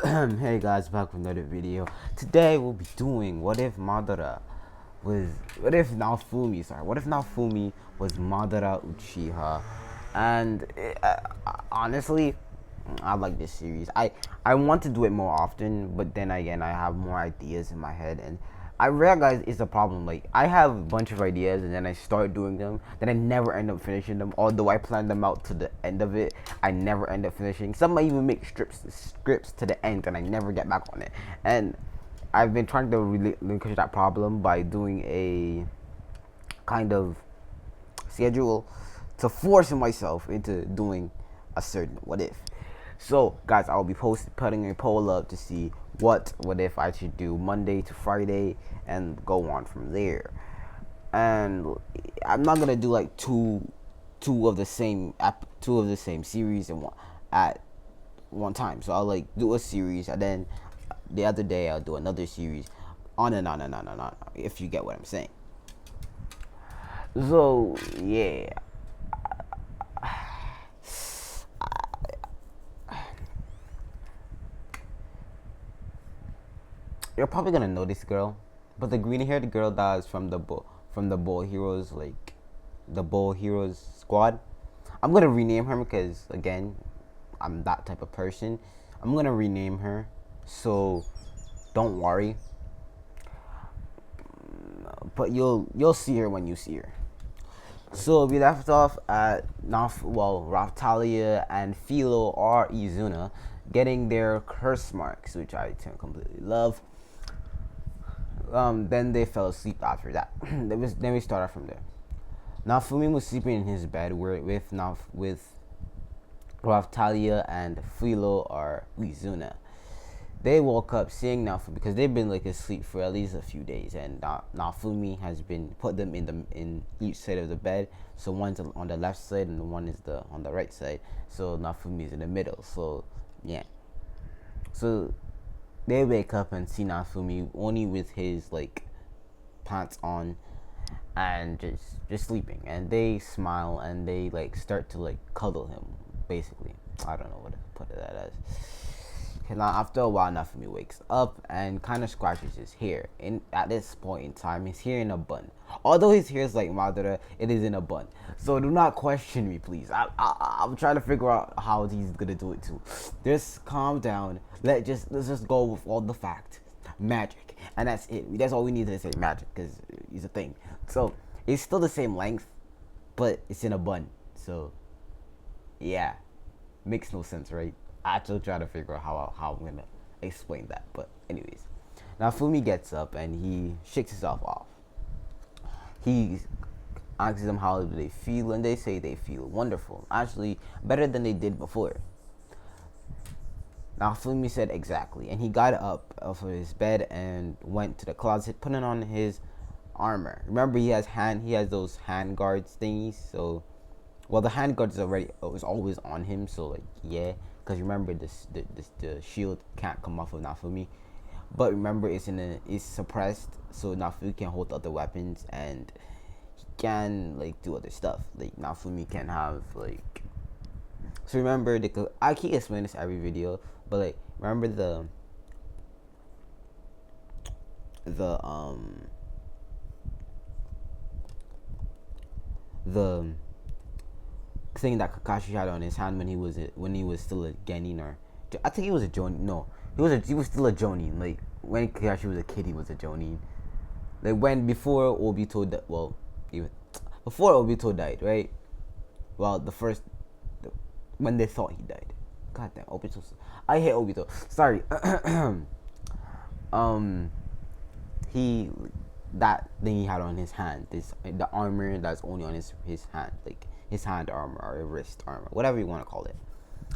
Hey guys, back with another video. Today we'll be doing what if Madara was what if Naofumi was Madara Uchiha. And honestly, I like this series. I want to do it more often, but then again I have more ideas in my head, and I realize it's a problem. Like, I have a bunch of ideas and then I start doing them, then I never end up finishing them. Although I plan them out to the end of it, I never end up finishing. Some might even make scripts to the end and I never get back on it. And I've been trying to relinquish that problem by doing a kind of schedule to force myself into doing a certain what if. So guys, I'll be putting a poll up to see what if I should do Monday to Friday and go on from there. And I'm not gonna do like two of the same series at one time. So I'll like do a series and then the other day I'll do another series, on and on and on and on. If you get what I'm saying. So yeah, you're probably gonna know this girl, but the green-haired girl that is from the Ball Heroes, like the Ball Heroes squad. I'm gonna rename her because again, I'm that type of person. I'm gonna rename her, so don't worry. But you'll see her when you see her. So we left off at Raftalia and Philo or Izuna getting their curse marks, which I completely love. Then they fell asleep after that. Then we started from there. Naofumi was sleeping in his bed with Raftalia and Philo or Izuna. They woke up seeing Naofumi because they've been like asleep for at least a few days, and Naofumi has been put them in each side of the bed. So one's on the left side and one is on the right side. So Naofumi is in the middle. So yeah. So they wake up and see Naofumi only with his like pants on and just sleeping, and they smile and they like start to like cuddle him. Basically, I don't know what to put that as. Now, after a while, Naofumi wakes up and kind of scratches his hair. At this point in time, his hair in a bun. Although his hair is like Madara, it is in a bun. So do not question me, please. I'm trying to figure out how he's gonna do it too. Just calm down. Let's just go with all the fact, magic, and that's it. That's all we need to say, magic, because it's a thing. So it's still the same length, but it's in a bun. So yeah, makes no sense, right? I still try to figure out how I'm gonna explain that. But anyways, now Fumi gets up and he shakes himself off. He asks them how do they feel, and they say they feel wonderful. Actually, better than they did before. Now Fumi said exactly, and he got up off of his bed and went to the closet, putting on his armor. Remember, he has those hand guards thingies. So, well, the hand guard is always on him. So like yeah. Because remember, the shield can't come off of Naofumi, but remember it's suppressed, so Naofumi can hold other weapons and he can like do other stuff. Like Naofumi can have like. So remember, I keep explaining this every video, but like remember the thing that Kakashi had on his hand when he was still a Genin, or I think he was a Jonin. No, he was still a Jonin. Like when Kakashi was a kid, he was a Jonin. Like before Obito even before Obito died, right? Well, when they thought he died. God damn, Obito. I hate Obito. Sorry. He that thing he had on his hand, the armor that's only on his hand, like his hand armor or wrist armor, whatever you want to call it.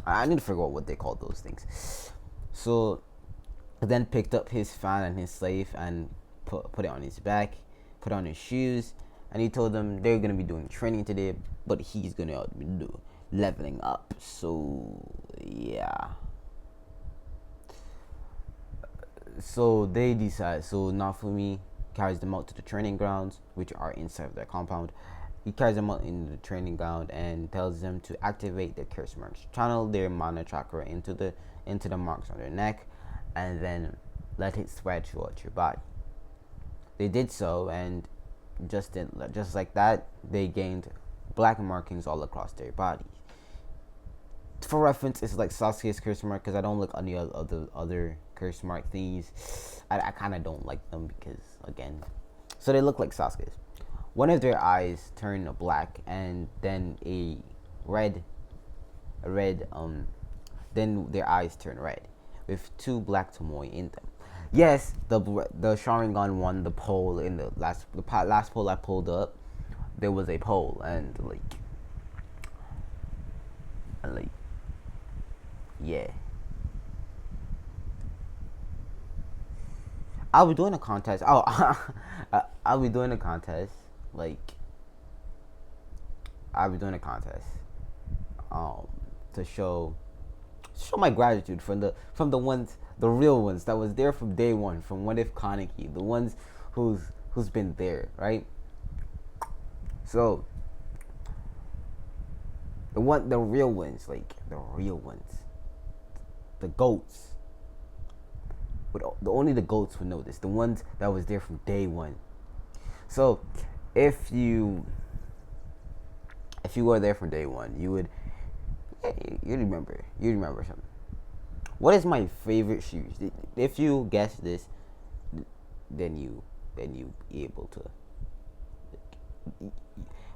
I need to figure out what they call those things. So then picked up his fan and his slave and put it on his back, put on his shoes, and he told them they're gonna be doing training today, but he's gonna do leveling up. So yeah. So they decide. So Naofumi carries them out to the training grounds, which are inside of their compound. He carries them out in the training ground and tells them to activate their curse marks, channel their mana chakra into the marks on their neck, and then let it spread throughout your body. They did so, and just like that, they gained black markings all across their body. For reference, it's like Sasuke's curse mark because I don't like any other curse mark things. I kind of don't like them because again, so they look like Sasuke's. One of their eyes turn black, and then red, a red then their eyes turn red, with two black tomoe in them. Yes, the Sharingan one, the pole in the last pole I pulled up, there was a pole, and like yeah. I'll be doing a contest. Oh, I'll be doing a contest. Like, I'll be doing a contest. Um, to show my gratitude from the ones, the real ones that was there from day one, from What If Kaneki, the ones who's been there, right? So the real ones, like the real ones, the goats. But only the goats would know this. The ones that was there from day one. So, if you were there from day one, you would you remember something. What is my favorite series? If you guess this, then you be able to.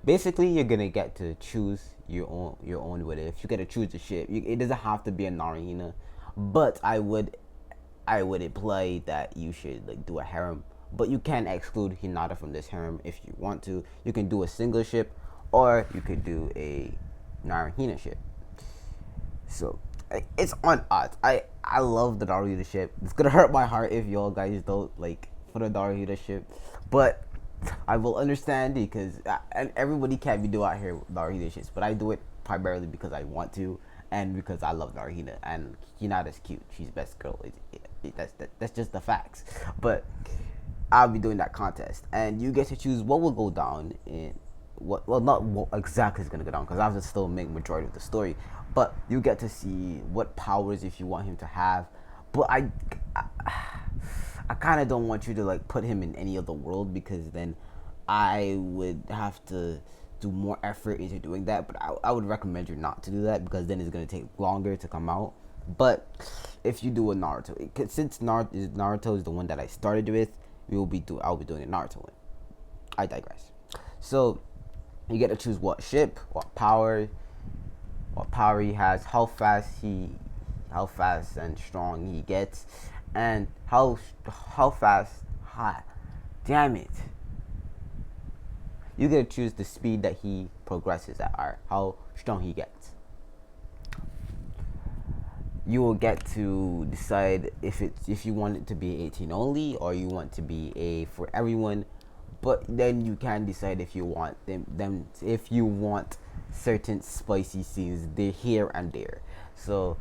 Basically, you're gonna get to choose your own with it. If you get to choose the ship, it doesn't have to be a Narina, but I would imply that you should like do a harem, but you can exclude Hinata from this harem if you want to. You can do a single ship, or you could do a Narahina ship. So it's on odds. I love the Naruto ship. It's gonna hurt my heart if y'all guys don't like for the Naruto ship, but I will understand because and everybody can't be doing out here Naruto ships, but I do it primarily because I want to and because I love Naruto and Hinata's cute. She's best girl. That's just the facts. But I'll be doing that contest, and you get to choose what will go down in not what exactly is gonna go down because I have to still make majority of the story, but you get to see what powers if you want him to have. But I kind of don't want you to like put him in any other world because then I would have to do more effort into doing that. But I would recommend you not to do that because then it's gonna take longer to come out. But if you do a Naruto, since Naruto is the one that I started with, I'll be doing a Naruto one. I digress. So you get to choose what ship, what power he has, how fast and strong he gets, and how fast. Damn it! You get to choose the speed that he progresses at, or how strong he gets. You will get to decide if you want it to be 18 only or you want to be a for everyone, but then you can decide if you want them if you want certain spicy scenes there here and there. So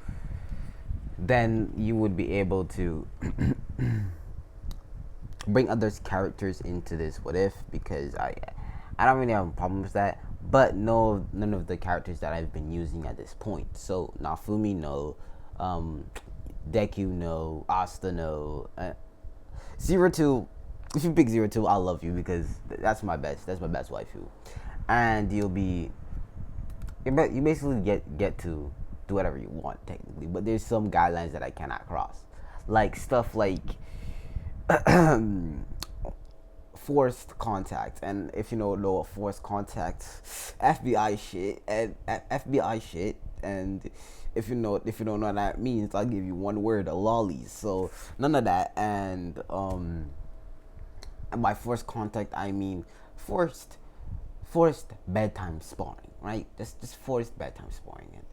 then you would be able to bring other characters into this what if because I don't really have a problem with that, but none of the characters that I've been using at this point. So Naofumi no, Deku no, Asta no, 02. If you pick 02, I love you because that's my best waifu, and you basically get to do whatever you want technically, but there's some guidelines that I cannot cross, like stuff like forced contact, and if you don't know what forced contact, FBI shit, and if you don't know what that means, I'll give you one word: a lollies. So none of that, and by forced contact I mean forced bedtime sparring, right? Just forced bedtime sparring and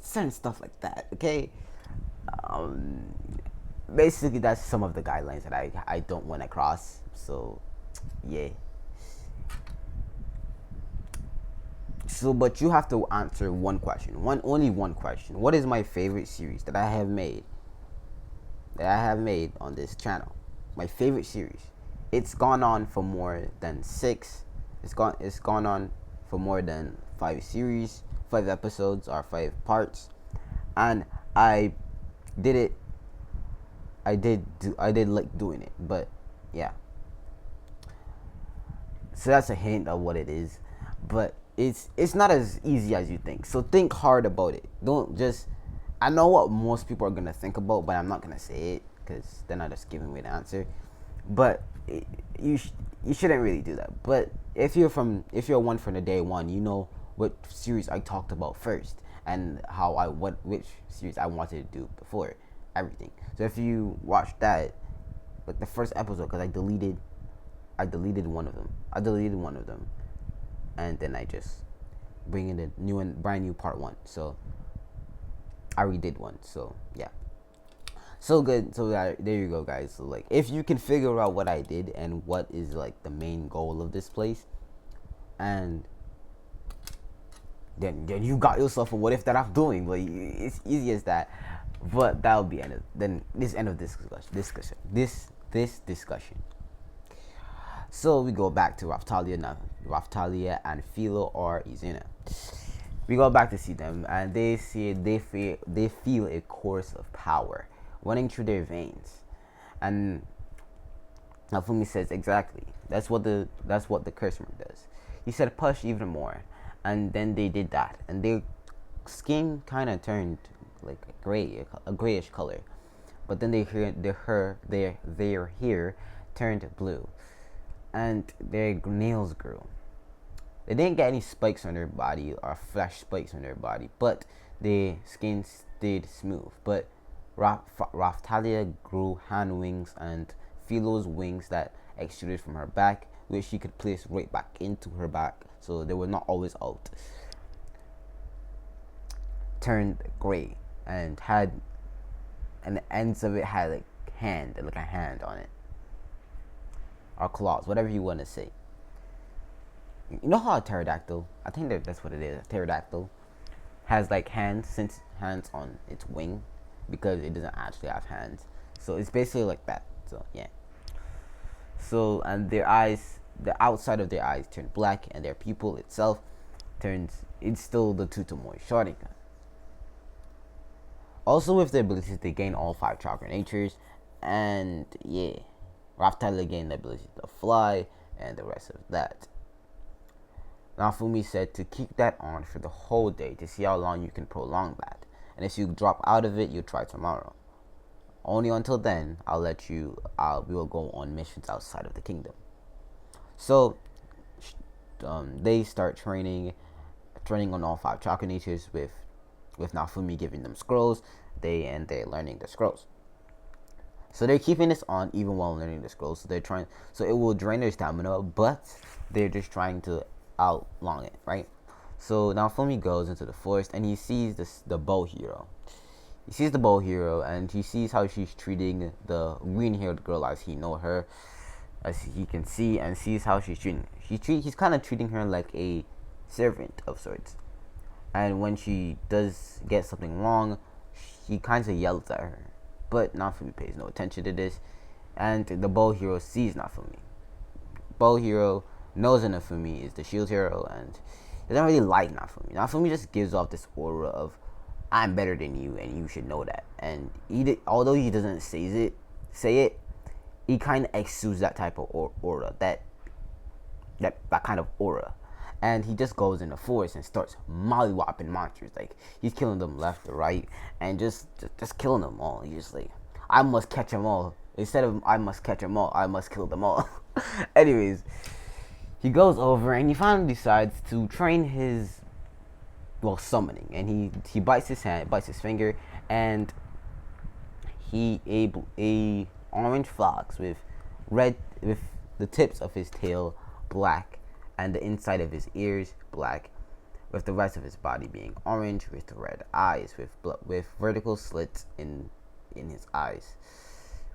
certain stuff like that. Okay, basically that's some of the guidelines that I don't want to cross. So yeah. So, but you have to answer only one question. What is my favorite series that I have made on this channel? My favorite series. It's gone on for more than 6. It's gone on for more than 5 episodes or 5 parts, and I did it I did like doing it, but yeah. So that's a hint of what it is, but it's not as easy as you think. So think hard about it. Don't just. I know what most people are gonna think about, but I'm not gonna say it because then I'm just giving away the answer. But you shouldn't really do that. But if you're one from the day one, you know what series I talked about first and how I what which series I wanted to do before everything. So if you watch that, like the first episode, because I deleted one of them. I deleted one of them, and then I just bring in the new and brand new part one. So I redid one. So yeah, so good. So there you go, guys. So like, if you can figure out what I did and what is like the main goal of this place, and then you got yourself a what if that I'm doing. But it's easy as that. But that'll be end of then this end of this discussion. This discussion. So we go back to Raftalia now. Raftalia and Philo or Izuna. We go back to see them, and they feel a course of power running through their veins, and Naofumi says exactly. That's what the cursor does. He said push even more, and then they did that, and their skin kind of turned like a grayish color, but then their hair turned blue, and their nails grew. They didn't get any spikes on their body or flesh spikes on their body, but their skin stayed smooth. But Raftalia grew hand wings and Philo's wings that extruded from her back, which she could place right back into her back, so they were not always out. Turned gray and the ends of it had like a hand on it, or claws, whatever you want to say. You know how a pterodactyl, I think that's what it is, a pterodactyl has like hands on its wing because it doesn't actually have hands. So it's basically like that. So yeah. So and their eyes, the outside of their eyes turn black, and their pupil itself it's still the Tutomoy Sharingan. Also with the abilities they gain all 5 chakra natures, and yeah. Raftalia gained the ability to fly and the rest of that. Naofumi said to keep that on for the whole day to see how long you can prolong that. And if you drop out of it, you'll try tomorrow. Only until then, we will go on missions outside of the kingdom. So, they start training on all 5 chakra natures with Naofumi giving them scrolls. They're learning the scrolls. So they're keeping this on even while learning the scrolls. So it will drain their stamina, but they're just trying to outlong it, right? So now Fumi goes into the forest and he sees the bow hero. He sees the bow hero and he sees how she's treating the green-haired girl as he can see, and sees how she's treating. He's kind of treating her like a servant of sorts. And when she does get something wrong, he kind of yells at her. But Naofumi pays no attention to this, and the bow hero sees Naofumi. Bow hero knows that Naofumi is the shield hero and doesn't really like Naofumi. Naofumi just gives off this aura of I'm better than you and you should know that. And although he doesn't say it, he kind of exudes that type of aura, that kind of aura. And he just goes in the forest and starts mollywopping monsters. Like, he's killing them left or right, and just killing them all. He's just like, I must catch them all. Instead of I must catch them all, I must kill them all. Anyways, he goes over and he finally decides to train his, summoning. And he bites his finger, and a orange fox with the tips of his tail black, and the inside of his ears black, with the rest of his body being orange, with red eyes, with vertical slits in his eyes,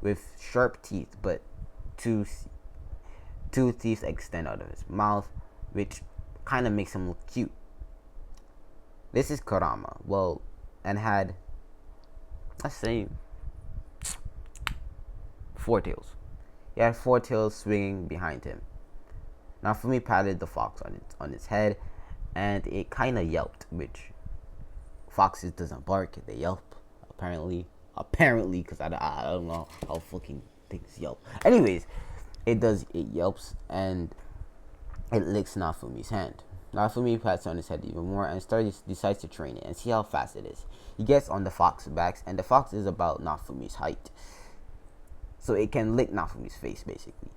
with sharp teeth, but two teeth extend out of his mouth, which kind of makes him look cute. This is Karama. And had, let's say, 4 tails. He had 4 tails swinging behind him. Naofumi patted the fox on its head, and it kind of yelped, which foxes doesn't bark, they yelp, apparently. apparently, because I don't know how fucking things yelp. Anyways, it yelps and it licks Nafumi's hand. Nafumi pats on his head even more and decides to train it and see how fast it is. He gets on the fox's back, and the fox is about Nafumi's height, so it can lick Nafumi's face basically.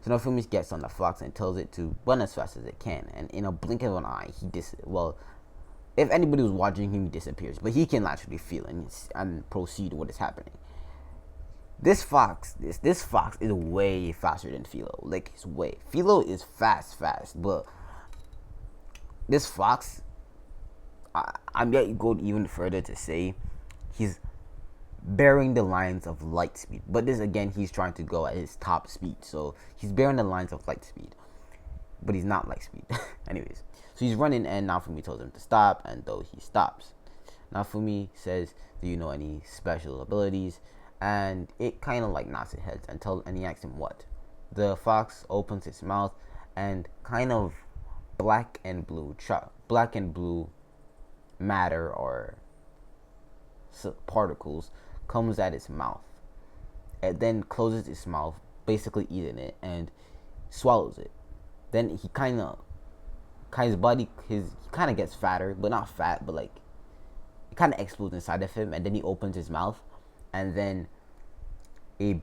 So Nafumi gets on the fox and tells it to run as fast as it can, and in a blink of an eye, if anybody was watching him, he disappears, but he can actually feel and proceed what is happening. This fox is way faster than Philo. Like, it's way. Philo is fast, but this fox, I'm yet to go even further to say he's bearing the lines of light speed. But this again, he's trying to go at his top speed, so he's bearing the lines of light speed, but he's not light speed. Anyways, so he's running, and Nafumi tells him to stop, and though he stops, Nafumi says, "Do you know any special abilities?" And it kind of like nods its head and he asks him what. The fox opens its mouth, and kind of black and blue matter or particles comes at its mouth. It then closes its mouth, basically eating it, and swallows it. Then he his body, he kind of gets fatter, but not fat, but like it kind of explodes inside of him, and then he opens his mouth, and then a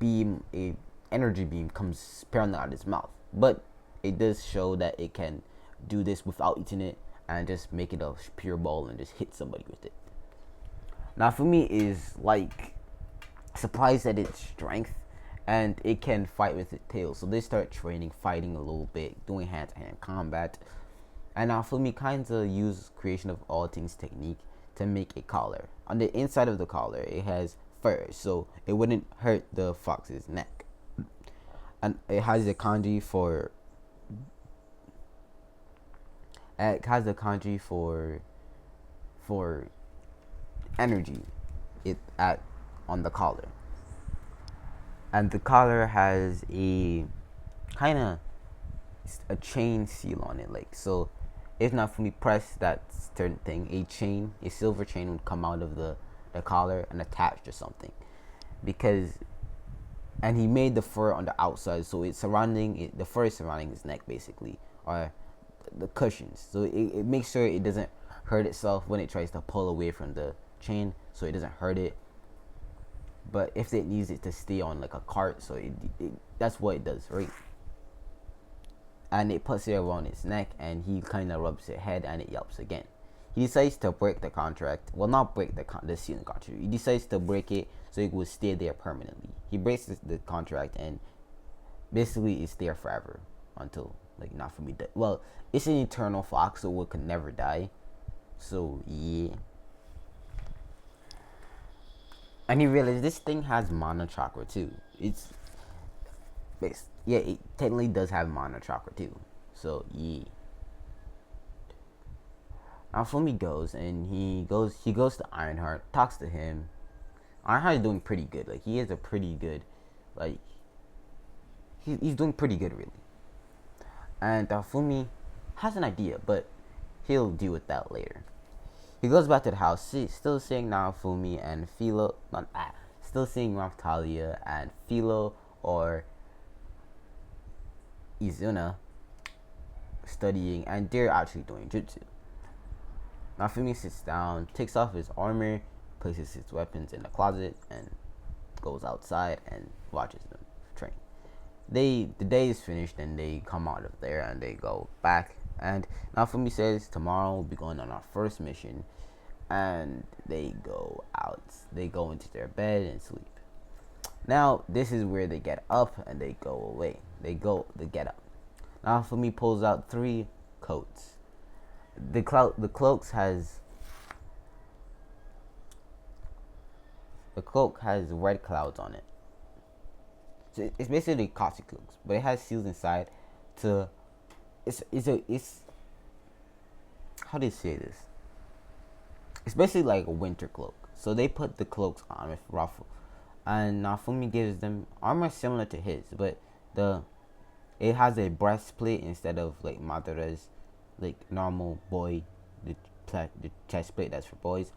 energy beam comes spiraling out of his mouth. But it does show that it can do this without eating it and just make it a pure ball and just hit somebody with it. Nafumi is like surprised at its strength, and it can fight with its tail. So they start fighting a little bit, doing hand-to-hand combat. And Nafumi kind of uses creation of all things technique to make a collar. On the inside of the collar, it has fur, so it wouldn't hurt the fox's neck. And it has the kanji for energy on the collar. And the collar has a kind of a chain seal on it, like, so if Nafumi press that certain thing, a silver chain would come out of the collar and attach to something, and he made the fur on the outside, so the fur is surrounding his neck basically, or the cushions, so it makes sure it doesn't hurt itself when it tries to pull away from the chain, so it doesn't hurt it. But if it needs it to stay on like a cart, so that's what it does, right? And it puts it around its neck, and he kind of rubs its head, and it yelps again. He decides to break the contract. Well, not break the sealing contract. He decides to break it so it will stay there permanently. He breaks the contract, and basically it's there forever until like Nafumi dies. Well, it's an eternal fox, so it can never die. So yeah. And he realized this thing has mana chakra too. It technically does have mana chakra too. So yeah. Nafumi goes to Ironheart, talks to him. Ironheart is doing pretty good. Like, he is a pretty good, like, he's doing pretty good really. And Nafumi has an idea, but he'll deal with that later. He goes back to the house, still seeing Naofumi and Philo, still seeing Raphtalia and Philo or Izuna studying, and they're actually doing jutsu. Naofumi sits down, takes off his armor, places his weapons in the closet, and goes outside and watches them train. The day is finished, and they come out of there and they go back. And Naofumi says tomorrow we'll be going on our first mission, and they go out. They go into their bed and sleep. Now this is where they get up and they go away. They get up. Naofumi pulls out 3 coats. The cloak has red clouds on it. So it's basically costume cloaks, but it has seals inside it's how do you say this? It's basically like a winter cloak. So they put the cloaks on with ruffle, and Naofumi gives them armor similar to his, but it has a breastplate instead of like Madara's like normal boy, the chest plate that's for boys.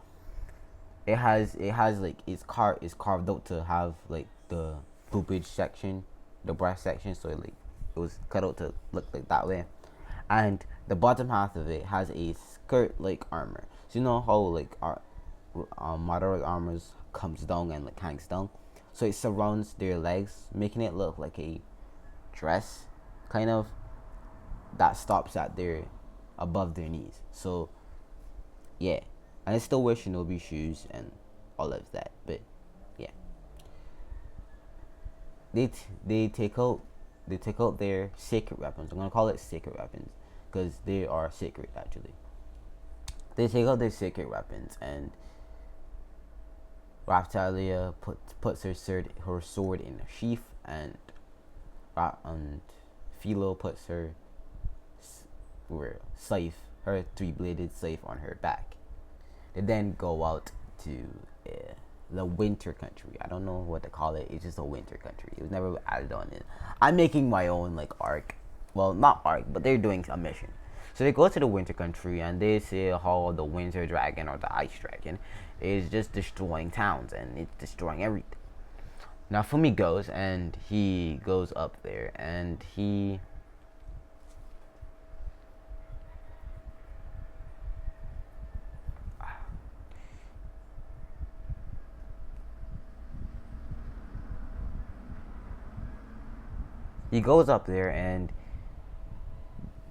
it has like it's carved out to have like the boobage section, the breast section. So it was cut out to look like that way, and the bottom half of it has a skirt like armor. So you know how like our Madara armors comes down and like hangs down. So it surrounds their legs, making it look like a dress, kind of, that stops at their above their knees. So yeah, and I still wear shinobi shoes and all of that. But yeah, they take out their sacred weapons. I'm gonna call it sacred weapons because they are sacred actually. They take out their sacred weapons, and Raptalia puts her sword in a sheath, and Philo puts scythe, her three-bladed scythe, on her back. They then go out to the winter country. I don't know what to call it. It's just a winter country. It was never added on it. I'm making my own like arc. Well, not arc, but they're doing a mission. So they go to the winter country and they see how the winter dragon or the ice dragon is just destroying towns and it's destroying everything. Now Fumi goes and he goes up there and he goes up there and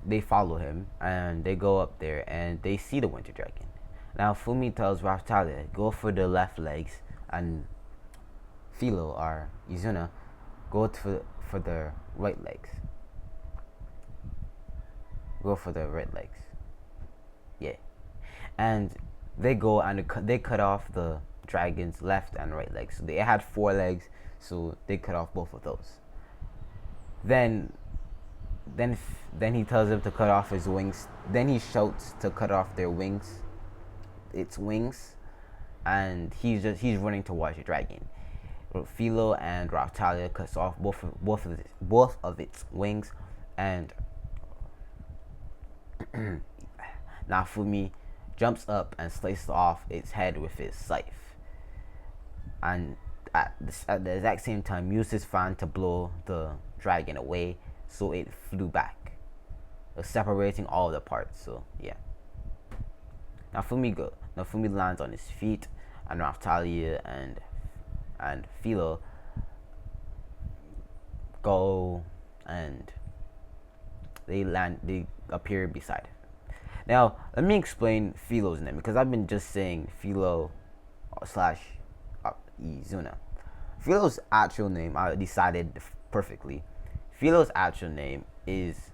they follow him and they go up there and they see the winter dragon. Now Fumi tells Raftalia, go for the left legs, and Philo or Izuna go for the right legs. Go for the right legs. Yeah. And they go and they cut off the dragon's left and right legs. So they had 4 legs, so they cut off both of those. Then then he tells them to cut off his wings. Then he shouts to cut off their wings, its wings, and he's running towards the dragon. Philo and Raftalia cuts off both of its wings, and Naofumi jumps up and slices off its head with his scythe, and at the exact same time used his fan to blow the dragon away, so it flew back, separating all the parts. So yeah, Naofumi lands on his feet, and Raftalia and Philo go and they appear beside him. Now let me explain Philo's name, because I've been just saying Philo slash Izuna. Philo's actual name, I decided perfectly. Philo's actual name is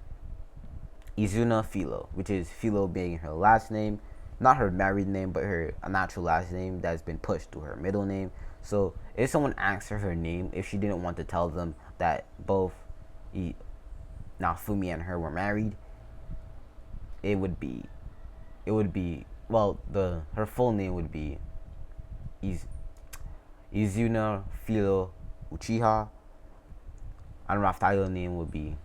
Izuna Philo, which is Philo being her last name, not her married name, but her natural last name that's been pushed to her middle name. So if someone asks her name, if she didn't want to tell them that both Naofumi and her were married, it would be well, her full name would be Izuna Philo Uchiha, and Raftalia's name would be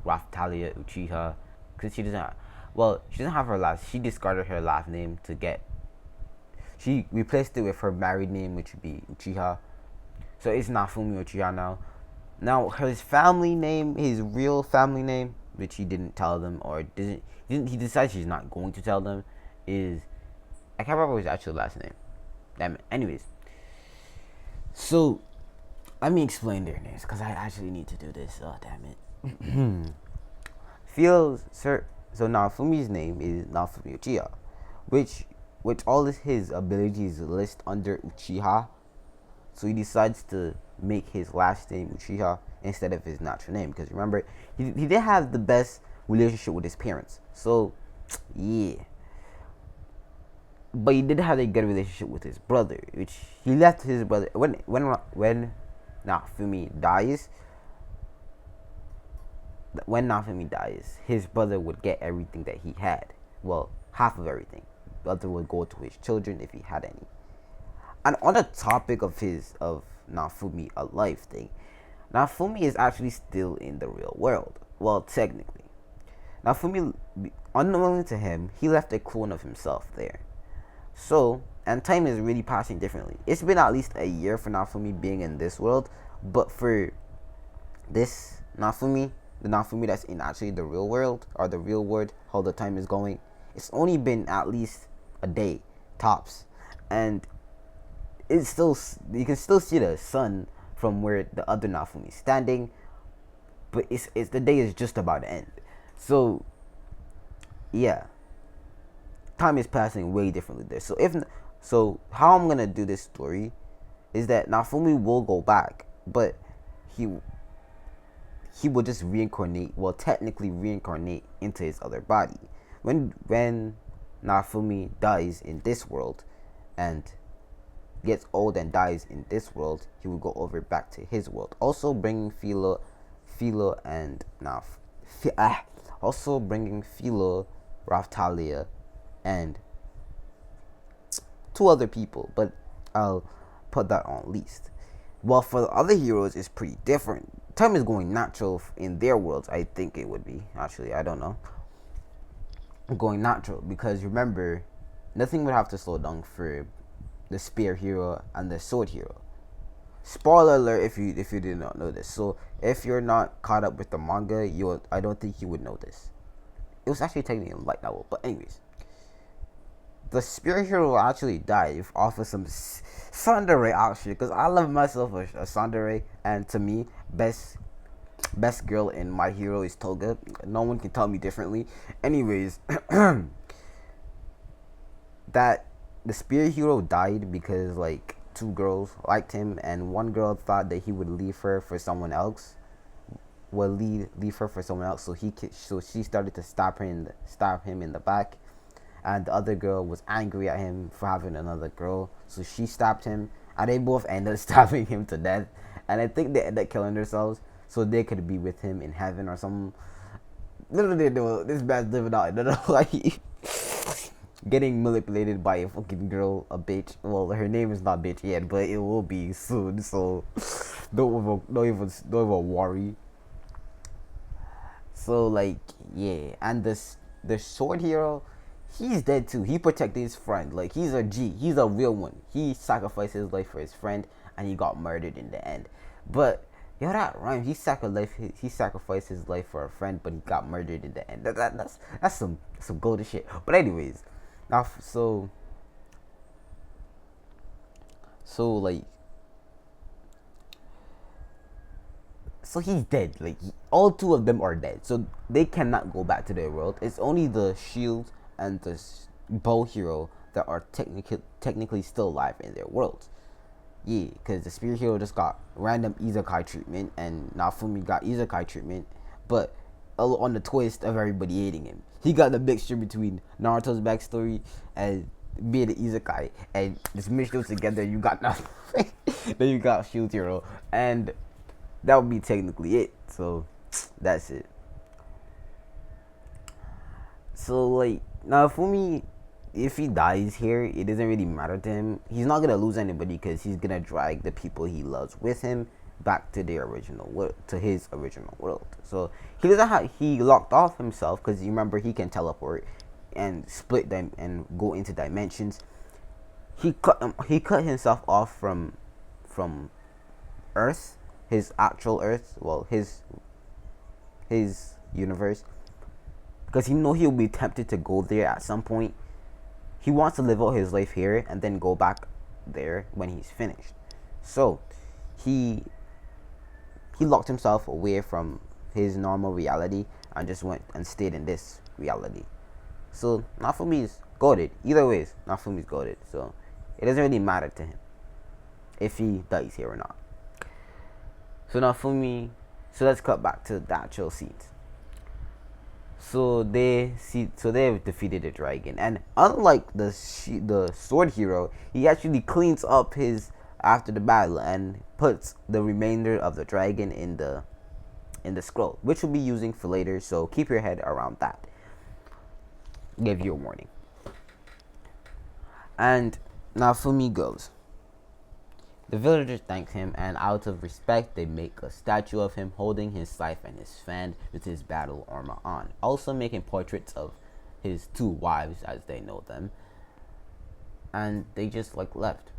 Raftalia Uchiha, because she doesn't have her last. She discarded her last name she replaced it with her married name, which would be Uchiha. So it's Naofumi Uchiha now. Now his family name, his real family name, which he didn't tell them, or he decides he's not going to tell them, is, I can't remember his actual last name. Damn it. Anyways, so let me explain their names, because I actually need to do this. Oh damn it. So Naofumi's name is Naofumi Uchiha, which all of his abilities list under Uchiha. So he decides to make his last name Uchiha instead of his natural name, because remember, he didn't have the best relationship with his parents. So yeah, but he did have a good relationship with his brother, which he left his brother when Naofumi dies. When Naofumi dies, his brother would get everything that he had. Well, half of everything. The other would go to his children if he had any. And on the topic of Naofumi a life thing, Naofumi is actually still in the real world. Well, technically, Naofumi, unknowingly to him, he left a clone of himself there. So, and time is really passing differently. It's been at least a year for Naofumi being in this world, but for this Naofumi, the Naofumi that's in actually the real world, or the real world, how the time is going, it's only been at least a day, tops. And it's still, you can still see the sun from where the other Naofumi is standing, but it's the day is just about to end. So, yeah, time is passing way differently there. So how I'm gonna do this story is that Naofumi will go back, but he he will just reincarnate. Well, technically reincarnate into his other body. When Naofumi dies in this world, and gets old and dies in this world, he will go over back to his world. Also bringing Philo and also bringing Philo, Raftalia, and two other people, but I'll put that on least. Well, for the other heroes, it's pretty different. Time is going natural in their worlds. I think it would be. Actually, I don't know. Going natural because remember, nothing would have to slow down for the spear hero and the sword hero. Spoiler alert if you did not know this. So if you're not caught up with the manga, I don't think you would know this. It was actually technically a light novel, but anyways, the spear hero will actually die off of some tsundere actually, because I love myself a tsundere, and to me, best girl in My Hero is Toga. No one can tell me differently. Anyways, that the spear hero died because like two girls liked him, and one girl thought that he would leave her for someone else. Will leave her for someone else, so she started to stab him in the back, and the other girl was angry at him for having another girl, so she stabbed him, and they both ended up stabbing him to death. And I think they ended up killing themselves so they could be with him in heaven or something. Literally, this man's living out another life, getting manipulated by a fucking girl, a bitch. Well, her name is not bitch yet, but it will be soon. So don't even worry. So like, yeah, and the sword hero, he's dead too. He protected his friend. Like, he's a G. He's a real one. He sacrificed his life for his friend, and he got murdered in the end. But yo, that rhyme. He sacrificed his life for a friend, but he got murdered in the end. That's some golden shit. But anyways, now so like, so he's dead. Like, all two of them are dead, so they cannot go back to their world. It's only the shield and the bow hero that are technically still alive in their worlds. Yeah, because the spear hero just got random isekai treatment, and Naofumi got isekai treatment, but on the twist of everybody hating him. He got the mixture between Naruto's backstory and being an isekai, and just mix those together, you got nothing. Then you got shield hero, and that would be technically it. So that's it. So like, Naofumi, if he dies here, it doesn't really matter to him. He's not gonna lose anybody because he's gonna drag the people he loves with him back to their original world, to his original world. So he locked off himself because you remember he can teleport and split them and go into dimensions. He cut himself off from Earth, his actual Earth, well, his universe, because he'll be tempted to go there at some point. He wants to live out his life here and then go back there when he's finished. So he locked himself away from his normal reality and just went and stayed in this reality. So Naofumi is goated. Either ways, Naofumi is goated. So it doesn't really matter to him if he dies here or not. So Naofumi. So let's cut back to the actual scenes. So they've defeated the dragon, and unlike the sword hero, he actually cleans up his after the battle and puts the remainder of the dragon in the scroll, which we'll be using for later. So keep your head around that. Give you a warning. And Naofumi goes. The villagers thank him, and out of respect, they make a statue of him holding his scythe and his fan with his battle armor on. Also making portraits of his two wives, as they know them, and they just like left.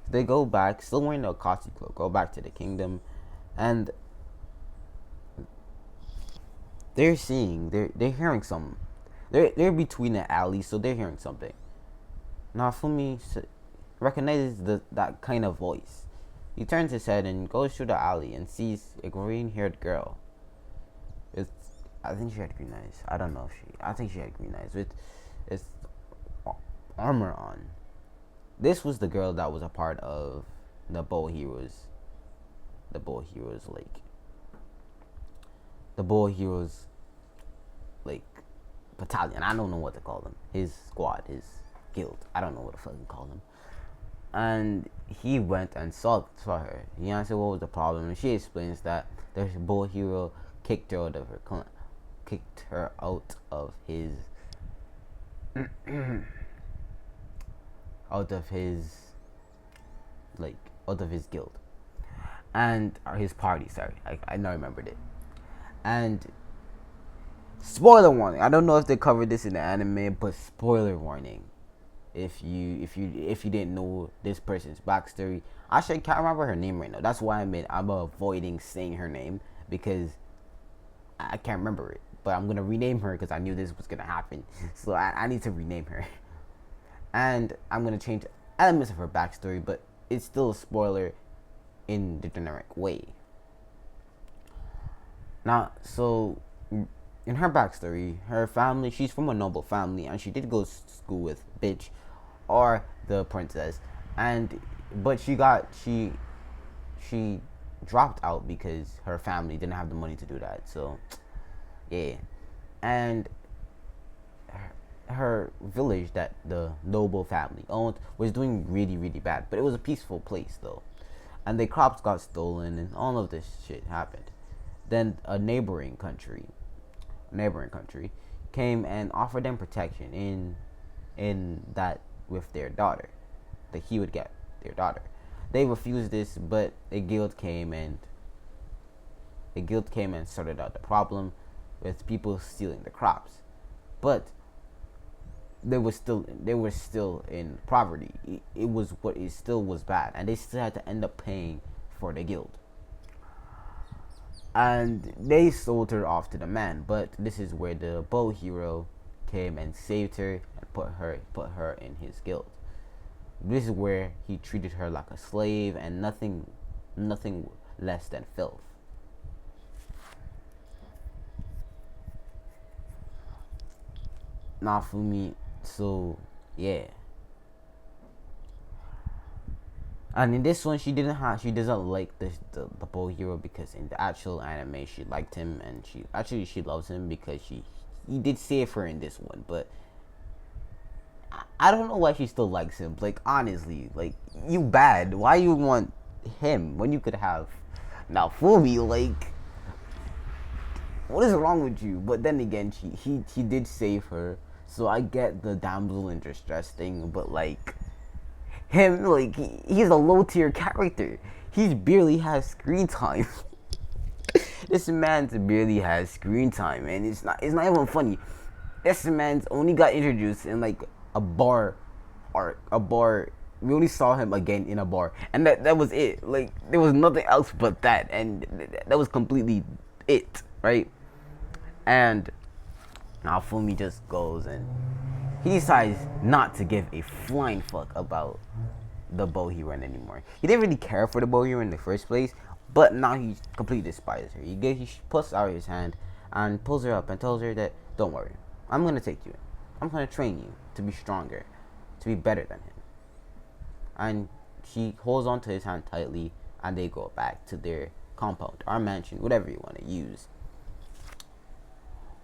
They go back, still wearing the Akatsuki cloak, go back to the kingdom, and they're hearing some. They're between the alleys, so they're hearing something. Naofumi recognizes that kind of voice. He turns his head and goes through the alley and sees a green-haired girl. I think she had green eyes. I don't know if she. I think she had green eyes with its armor on. This was the girl that was a part of the Bow Heroes. The Bow Heroes like battalion. I don't know what to call them. His squad, his guild. I don't know what to fucking call them. And he went and saw her. He asked her what was the problem, and she explains that the Bow Hero kicked her out of her clan, kicked her out of his out of his guild and his party. Sorry, I now remembered it. And spoiler warning. I don't know if they covered this in the anime, but spoiler warning. If you didn't know this person's backstory, actually I can't remember her name right now. That's why I'm avoiding saying her name because I can't remember it. But I'm gonna rename her because I knew this was gonna happen. So I need to rename her, and I'm gonna change elements of her backstory, but it's still a spoiler in the generic way. Now, so in her backstory, her family, she's from a noble family, and she did go to school with Bitch, or the princess, but she dropped out because her family didn't have the money to do that. So, yeah, and her village that the noble family owned was doing really, really bad, but it was a peaceful place though, and the crops got stolen, and all of this shit happened. Then a neighboring country came and offered them protection in that with their daughter, that he would get their daughter. They refused this, but a guild came and sorted out the problem with people stealing the crops. But they were still in poverty. It still was bad, and they still had to end up paying for the guild. And they sold her off to the man, but this is where the Bow Hero came and saved her and put her in his guild. This is where he treated her like a slave and nothing less than filth. Naofumi, so yeah. And in this one, she doesn't like the Bow Hero because in the actual anime she liked him, and she loves him because he did save her in this one. But I don't know why she still likes him. Like, honestly, like, you bad. Why you want him when you could have Naofumi? Like, what is wrong with you? But then again, he did save her, so I get the damsel in distress thing. But like, him, like, he's a low tier character. He barely has screen time. This man barely has screen time, and it's not even funny. This man's only got introduced in like a bar. We only saw him again in a bar, and that was it. Like, there was nothing else but that, and that was completely it, right? And Naofumi just goes and he decides not to give a flying fuck about the Bow Hero anymore. He didn't really care for the Bow Hero in the first place, but now he completely despises her. He puts out his hand and pulls her up and tells her that, don't worry, I'm gonna take you in. I'm gonna train you to be stronger, to be better than him. And she holds on to his hand tightly, and they go back to their compound or mansion, whatever you want to use.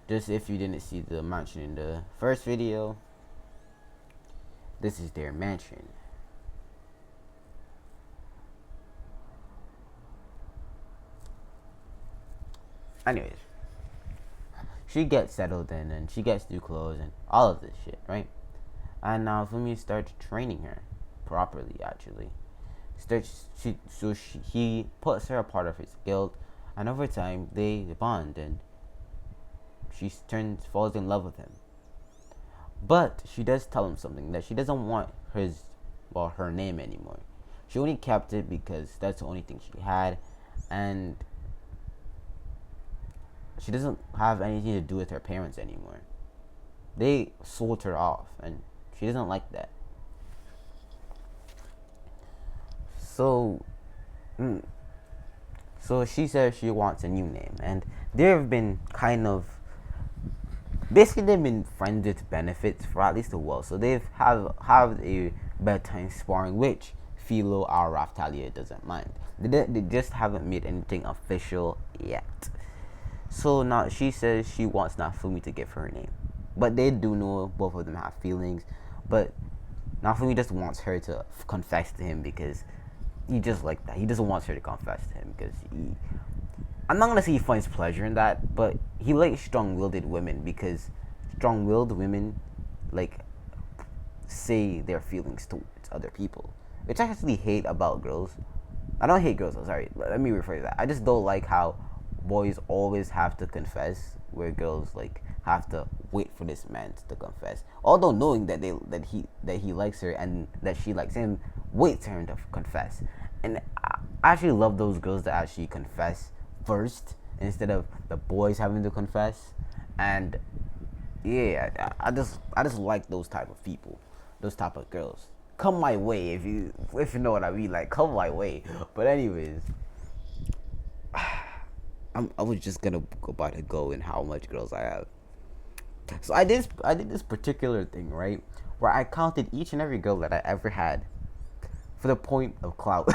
Just if you didn't see the mansion in the first video, this is their mansion. Anyways, she gets settled in and she gets new clothes and all of this shit, right? And now Fumi starts training her properly. Actually, he puts her a part of his guild, and over time they bond, and she turns falls in love with him. But she does tell him something that she doesn't want her name anymore. She only kept it because that's the only thing she had, and she doesn't have anything to do with her parents anymore. They sold her off, and she doesn't like that. So, mm, so she says she wants a new name, and they've been basically they've been friends with benefits for at least a while. So they've have a bedtime sparring, which Philo or Raftalia doesn't mind. They just haven't made anything official yet. So now she says she wants Nafumi to give her a name, but they do know both of them have feelings. But Nafumi just wants her to confess to him because he just like that. He doesn't want her to confess to him because I'm not gonna say he finds pleasure in that, but he likes strong-willed women because strong-willed women like say their feelings towards other people, which I actually hate about girls. I don't hate girls. Sorry, let me rephrase that. I just don't like how boys always have to confess, where girls like have to wait for this man to confess. Although knowing that he likes her and that she likes him, waits for him to confess. And I actually love those girls that actually confess first instead of the boys having to confess. And yeah, I just like those type of people, those type of girls. Come my way if you know what I mean. Like come my way. But anyways, I was just gonna about to go in how much girls I have. So I did this particular thing, right, where I counted each and every girl that I ever had for the point of clout.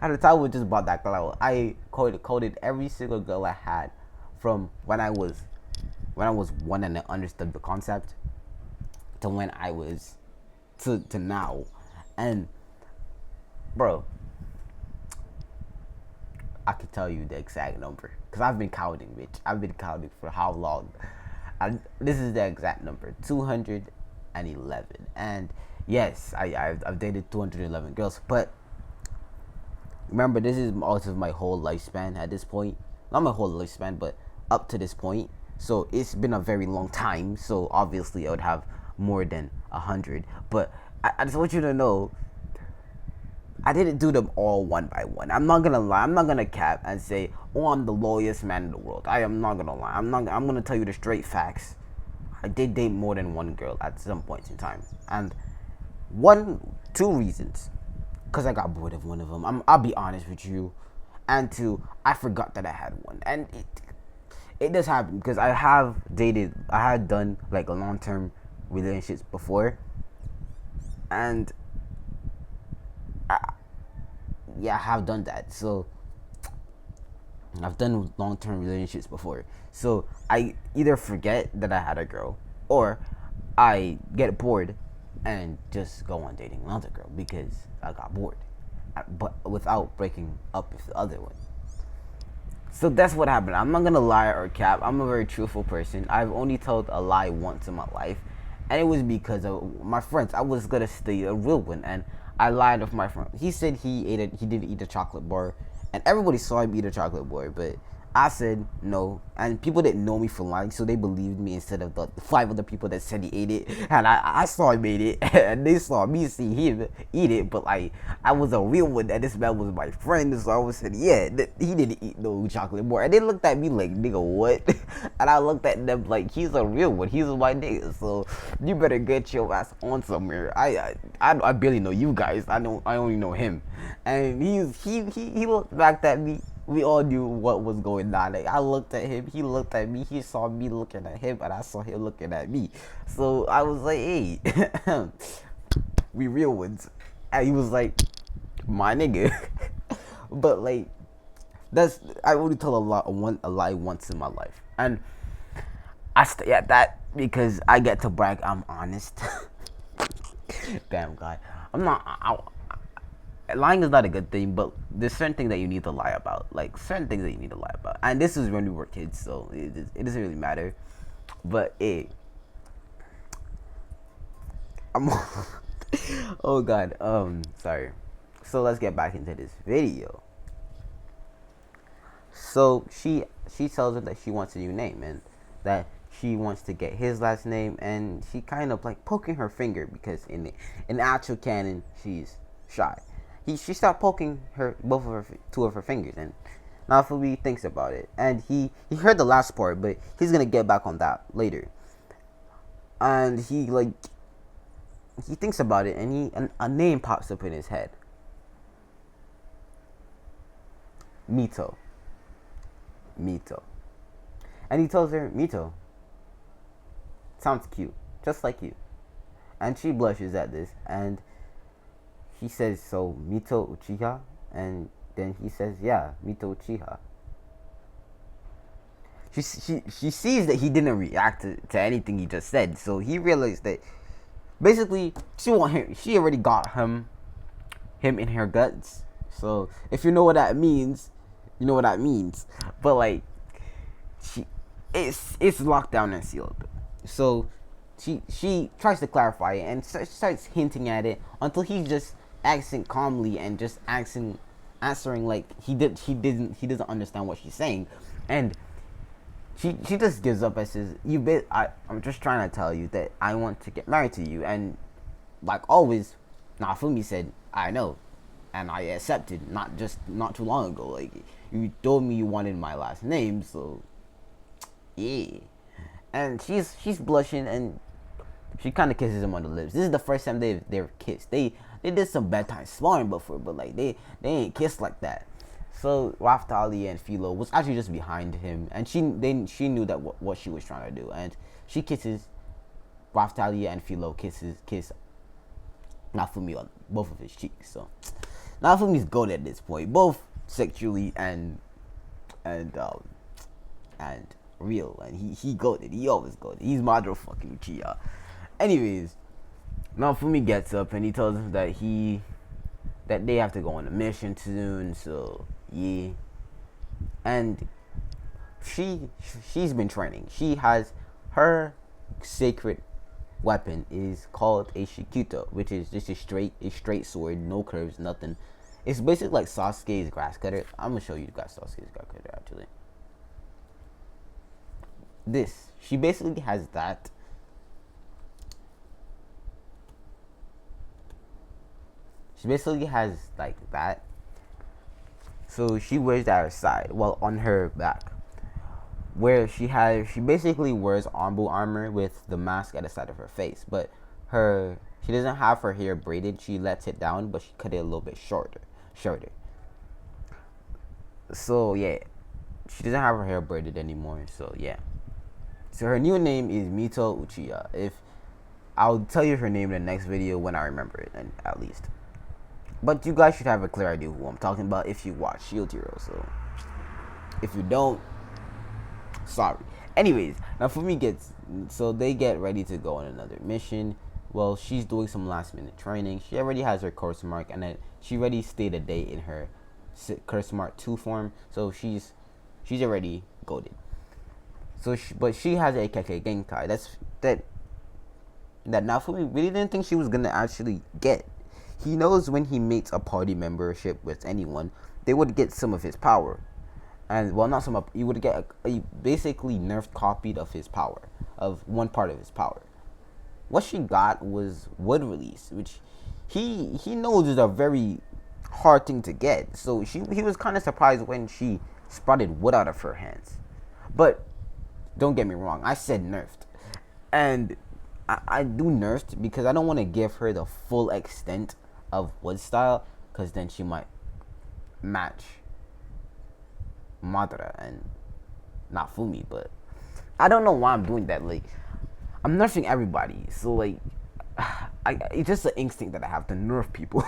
At the time, it was just about that clout. I coded every single girl I had from when I was one and I understood the concept to when I was to now, and bro, I could tell you the exact number because I've been counting, bitch. I've been counting for how long? This is the exact number, 211. And yes, I've dated 211 girls, but remember, this is also my whole lifespan at this point. Not my whole lifespan, but up to this point. So it's been a very long time. So obviously, I would have more than 100. But I just want you to know, I didn't do them all one by one. I'm not gonna lie. I'm not gonna cap and say, "Oh, I'm the loyalest man in the world." I am not gonna lie. I'm gonna tell you the straight facts. I did date more than one girl at some points in time, and two reasons. Because I got bored of one of them. I'll be honest with you, and two, I forgot that I had one, and it does happen because I had done like a long-term relationships before, and yeah, I have done that. So I've done long-term relationships before. So I either forget that I had a girl, or I get bored and just go on dating another girl because I got bored, but without breaking up with the other one. So that's what happened. I'm not gonna lie or cap. I'm a very truthful person. I've only told a lie once in my life, and it was because of my friends. I was gonna stay a real one, and I lied with my friend. He said he didn't eat a chocolate bar, and everybody saw him eat a chocolate bar, but I said no, and people didn't know me for lying, so they believed me instead of the five other people that said he ate it. And I saw him eat it, and they saw me see him eat it, but like I was a real one, and this man was my friend, so I was said, yeah, he didn't eat no chocolate bar. And they looked at me like, nigga, what? And I looked at them like, he's a real one, he's my nigga, so you better get your ass on somewhere. I barely know you guys. I only know him, and he looked back at me. We all knew what was going on. Like, I looked at him, he looked at me, he saw me looking at him, and I saw him looking at me. So I was like, hey, we real ones. And he was like, my nigga. But like, I only told a lie once in my life, and I stay at that because I get to brag. I'm honest. Damn guy, I'm not. Lying is not a good thing, but there's certain things that you need to lie about. Like certain things that you need to lie about, and this is when we were kids, so it doesn't really matter. But I'm oh god. Sorry. So let's get back into this video. So she tells her that she wants a new name and that she wants to get his last name, and she kind of like poking her finger because in actual canon she's shy. She stopped poking her both of her two of her fingers, and Naofumi thinks about it, and he heard the last part, but he's gonna get back on that later. And he thinks about it, and a name pops up in his head. Mito. Mito. And he tells her, Mito, sounds cute, just like you. And she blushes at this, and he says, so Mito Uchiha? And then he says, yeah, Mito Uchiha. She sees that he didn't react to anything he just said, so he realized that basically she already got him in her guts. So if you know what that means, you know what that means. But like it's locked down and sealed. So she tries to clarify it and starts hinting at it until he's just acting calmly and just answering like he doesn't understand what she's saying. And she just gives up and says, I'm just trying to tell you that I want to get married to you. And like always, Naofumi said, I know, and I accepted not too long ago. Like, you told me you wanted my last name, so yeah. And she's blushing, and she kind of kisses him on the lips. This is the first time they've kissed. They did some bedtime sparring before, but like they ain't kissed like that. So Raftali and Philo was actually just behind him, and she knew that what she was trying to do, and she kisses Raftali, and Philo kiss Naofumi on both of his cheeks. So Naofumi's good at this point, both sexually and real, and he goated. He always goated. He's Madara fucking Uchiha. Anyways, Naofumi gets up and he tells them that they have to go on a mission soon. So yeah, and she's been training. She has her sacred weapon is called a Shikuto, which is just a straight sword, no curves, nothing. It's basically like Sasuke's grass cutter. I'm gonna show you guys Sasuke's grass cutter actually. She basically has that. She basically has like that. So she wears that at her side, well, on her back, where she basically wears Anbu armor with the mask at the side of her face, but she doesn't have her hair braided. She lets it down, but she cut it a little bit shorter. So yeah, she doesn't have her hair braided anymore. So yeah. So her new name is Mito Uchiha. I'll tell you her name in the next video when I remember it, and at least. But you guys should have a clear idea who I'm talking about if you watch Shield Hero. So if you don't, sorry. Anyways, so they get ready to go on another mission. Well, she's doing some last minute training. She already has her course mark, and then she already stayed a day in her course mark 2 form. So she's already goaded. So but she has a Keke Genkai. That Naofumi really didn't think she was gonna actually get. He knows when he mates a party membership with anyone, they would get some of his power. And well, not some of, you would get a basically nerfed copied of his power, of one part of his power. What she got was wood release, which he knows is a very hard thing to get. So he was kind of surprised when she sprouted wood out of her hands. But don't get me wrong, I said nerfed, and I do nerfed because I don't want to give her the full extent of wood style, because then she might match Madara and Naofumi. But I don't know why I'm doing that. Like, I'm nerfing everybody, so like it's just an instinct that I have to nerf people.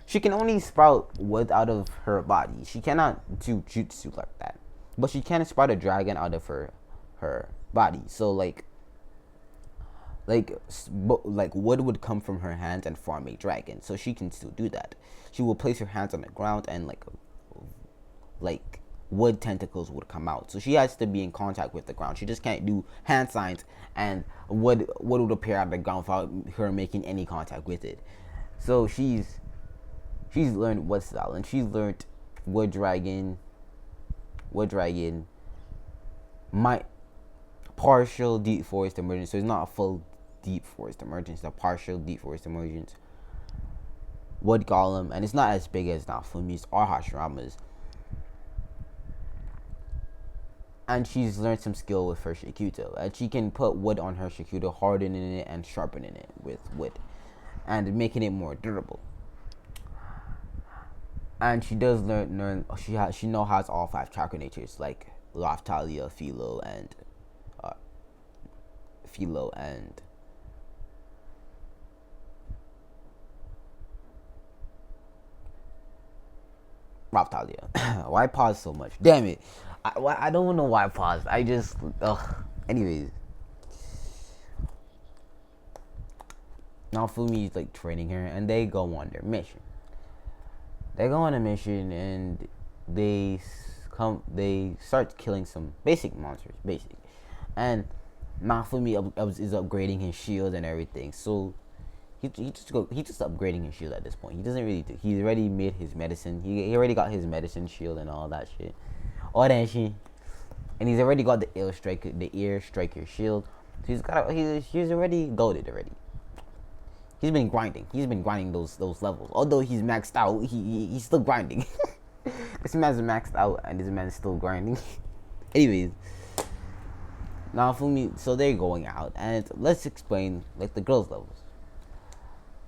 She can only sprout wood out of her body. She cannot do jutsu like that, but she can sprout a dragon out of her body. So like wood would come from her hands and form a dragon, so she can still do that. She will place her hands on the ground and like wood tentacles would come out. So she has to be in contact with the ground. She just can't do hand signs and wood would appear out of the ground without her making any contact with it. So she's learned wood style, and she's learned wood dragon, my partial deep forest emergence. So it's not a full deep forest emergence, it's a partial deep forest emergence. Wood golem, and it's not as big as Naofumi's or Hashirama's. And she's learned some skill with her Shikuto, and she can put wood on her Shikuto, hardening it and sharpening it with wood, and making it more durable. And she does learn. She now has all 5 chakra natures, like Laftalia, Philo, and Raptalia. Why pause so much? Damn it. I don't know why I paused. I just, ugh. Anyways. Now Fumi is like training her, and they go on their mission. They go on a mission, and they start killing some basic monsters, and Naofumi is upgrading his shield and everything. So he just upgrading his shield at this point. He doesn't really do. He's already made his medicine. He already got his medicine shield and all that shit, and he's already got the ear striker shield. So he's already goaded already. He's been grinding. Those levels. Although he's maxed out, he's still grinding. This man's maxed out, and this man's still grinding. Anyways, now so they're going out, and let's explain like the girls' levels.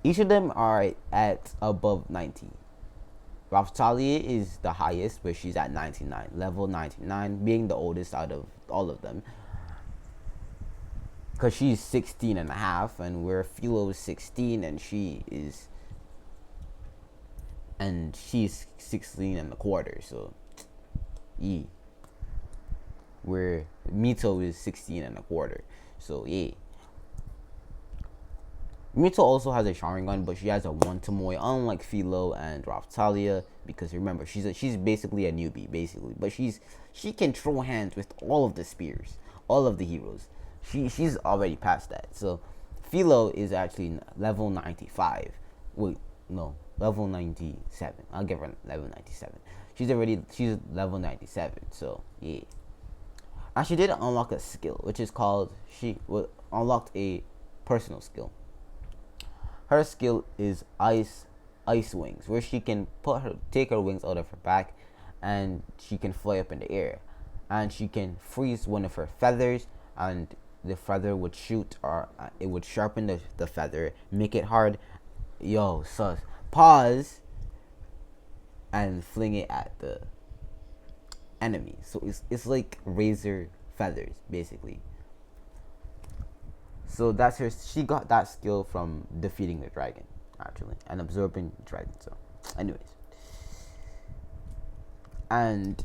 Each of them are at above 90. Raftalia is the highest, where she's at 99, level 99, being the oldest out of all of them. Because she's 16 and a half, and where Philo is 16, and she's 16 and a quarter, so yeah. Where Mito is 16 and a quarter, so yeah. Mito also has a Sharingan, but she has a 1 Tomoe, unlike Philo and Raftalia, because remember, she's basically a newbie, but she can throw hands with all of the spears, all of the heroes. She's already past that. So Philo is actually level 95. Wait, no, level 97. I'll give her level 97. She's level 97. So yeah. And she did unlock a skill, which is called, she unlocked a personal skill. Her skill is ice wings, where she can take her wings out of her back, and she can fly up in the air, and she can freeze one of her feathers, and the feather would shoot, or it would sharpen the feather, make it hard. Yo, sus. Pause, and fling it at the enemy. So it's like razor feathers, basically. So that's her. She got that skill from defeating the dragon, actually, and absorbing the dragon. So, anyways, and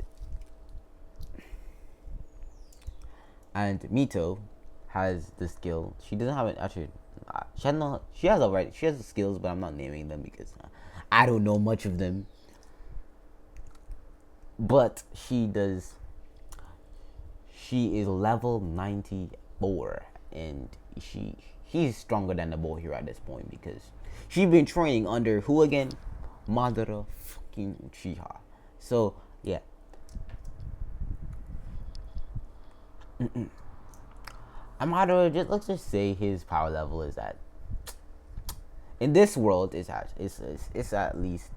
Mito has the skill. She doesn't have it actually. She has the skills, but I'm not naming them because I don't know much of them. But she does. She is level 94, and she's stronger than the boy here at this point, because she's been training under who again? Madara fucking Uchiha. So yeah. Madara, let's just say his power level is at, in this world, it's at least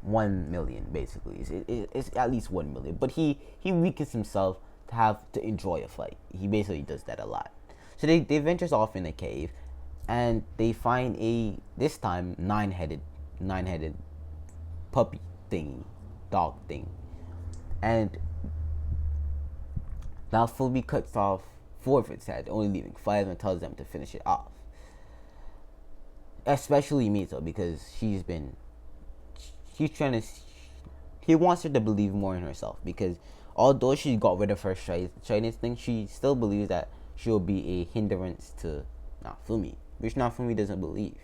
1 million, basically. It's at least 1 million. But he weakens himself to enjoy a fight. He basically does that a lot. So they ventures off in a cave, and they find this time nine-headed puppy thingy, dog thing. And now Fubi cuts off 4 of its head, only leaving 5, and tells them to finish it off. Especially Mito, because he wants her to believe more in herself, because although she got rid of her shyness thing, she still believes that she'll be a hindrance to Naofumi, which Naofumi doesn't believe.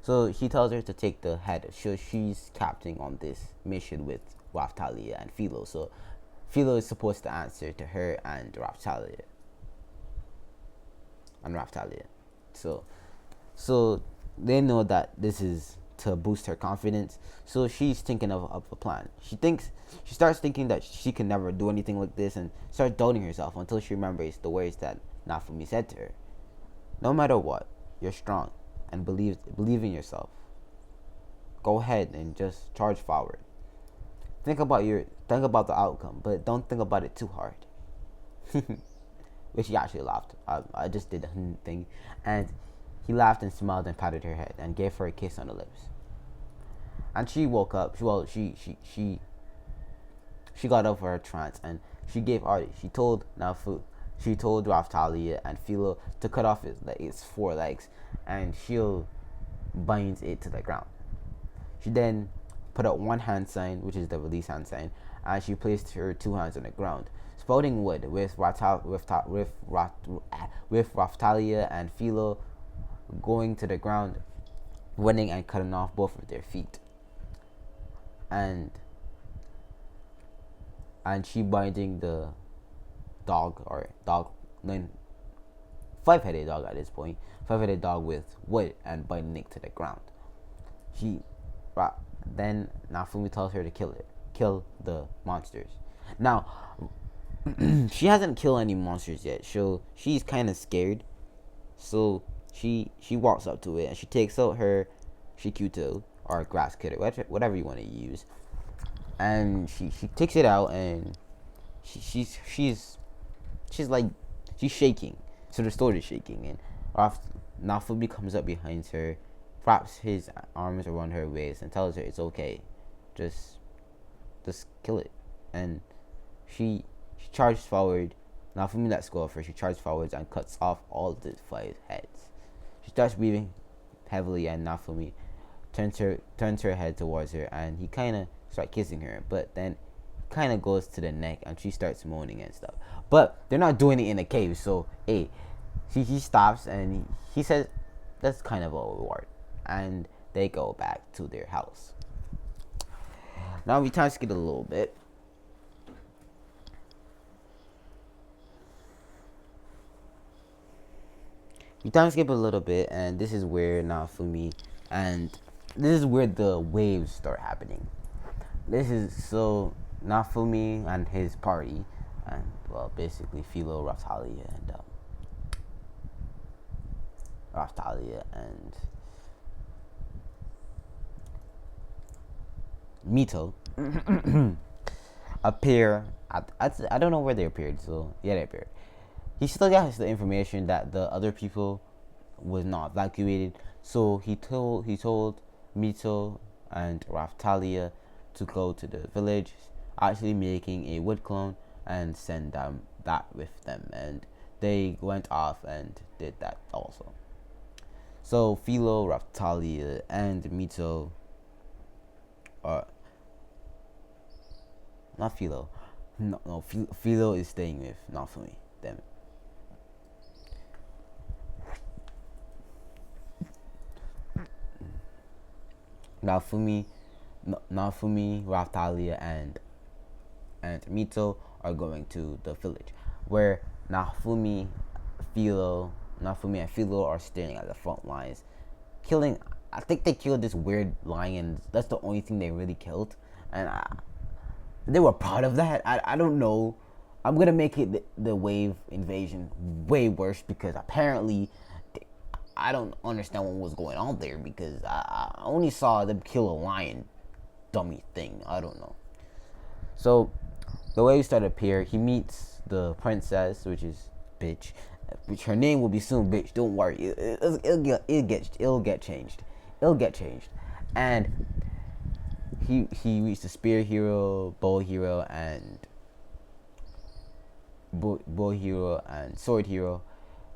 So he tells her to take the head. So she's captaining on this mission with Raftalia and Philo. So Philo is supposed to answer to her and Raftalia. So so they know that this is to boost her confidence. So she's thinking of a plan. She starts thinking that she can never do anything like this and starts doubting herself until she remembers the words that Naofumi said to her. No matter what, you're strong and believe in yourself. Go ahead and just charge forward. Think about the outcome, but don't think about it too hard. Which he actually laughed. I just did the thing, and he laughed and smiled and patted her head and gave her a kiss on the lips. And she woke up. She got up for her trance and she gave Artie. She told Raftalia and Philo to cut off its 4 legs, and she'll bind it to the ground. She then put up one hand sign, which is the release hand sign, and she placed her 2 hands on the ground, spouting wood with Raftalia and Philo going to the ground, running and cutting off both of their feet. And she binding the dog 5-headed dog at this point, 5-headed dog with wood and binding it to the ground. Then Naofumi tells her to kill the monsters. Now, she hasn't killed any monsters yet, so she's kind of scared. So she walks up to it and she takes out her Shikuto or grass cutter, whatever you want to use, and she takes it out and she's shaking. So the sword is shaking, and Naofumi comes up behind her, wraps his arms around her waist, and tells her it's okay, just kill it. And she charges forward. Naofumi lets go of her. She charges forwards and cuts off all the 5 heads. She starts breathing heavily, and Naofumi turns her head towards her, and he kind of starts kissing her, but then kind of goes to the neck, and she starts moaning and stuff. But they're not doing it in a cave, so he stops and he says that's kind of a reward, and they go back to their house. Now we time skip a little bit. And this is where Naofumi and this is where the waves start happening. This is so Naofumi and his party, and basically Philo, Raftalia and Mito appear. I don't know where they appeared, so yeah, they appeared. He still got the information that the other people was not evacuated, so he told Mito and Raftalia to go to the village, actually making a wood clone and send that with them, and they went off and did that also. So Philo, Raftalia, and Mito, not Philo, no, Philo is staying with Naofumi. Them. Naofumi, Raftalia, and Mito are going to the village, where Naofumi and Philo are standing at the front lines, killing. I think they killed this weird lion. That's the only thing they really killed, and they were proud of that. I don't know. I'm gonna make it the wave invasion way worse, because apparently I don't understand what was going on there, because I only saw them kill a lion dummy thing. I don't know. So the waves start to appear. He meets the princess, which is bitch, which her name will be soon, bitch. Don't worry, it'll get changed. And he meets the spear hero, bow hero, and sword hero.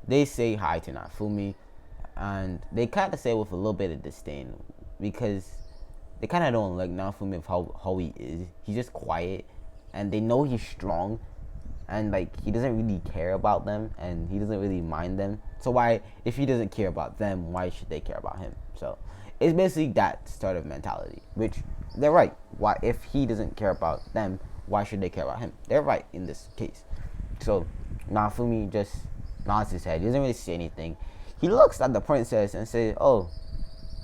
They say hi to Naofumi, and they kind of say with a little bit of disdain, because they kind of don't like Naofumi of how he is. He's just quiet, and they know he's strong, and he doesn't really care about them, and he doesn't really mind them. So why, if he doesn't care about them, why should they care about him? So it's basically that sort of mentality, which they're right. Why, if he doesn't care about them, why should they care about him? They're right in this case. So Naofumi just nods his head. He doesn't really say anything. He looks at the princess and says, "Oh,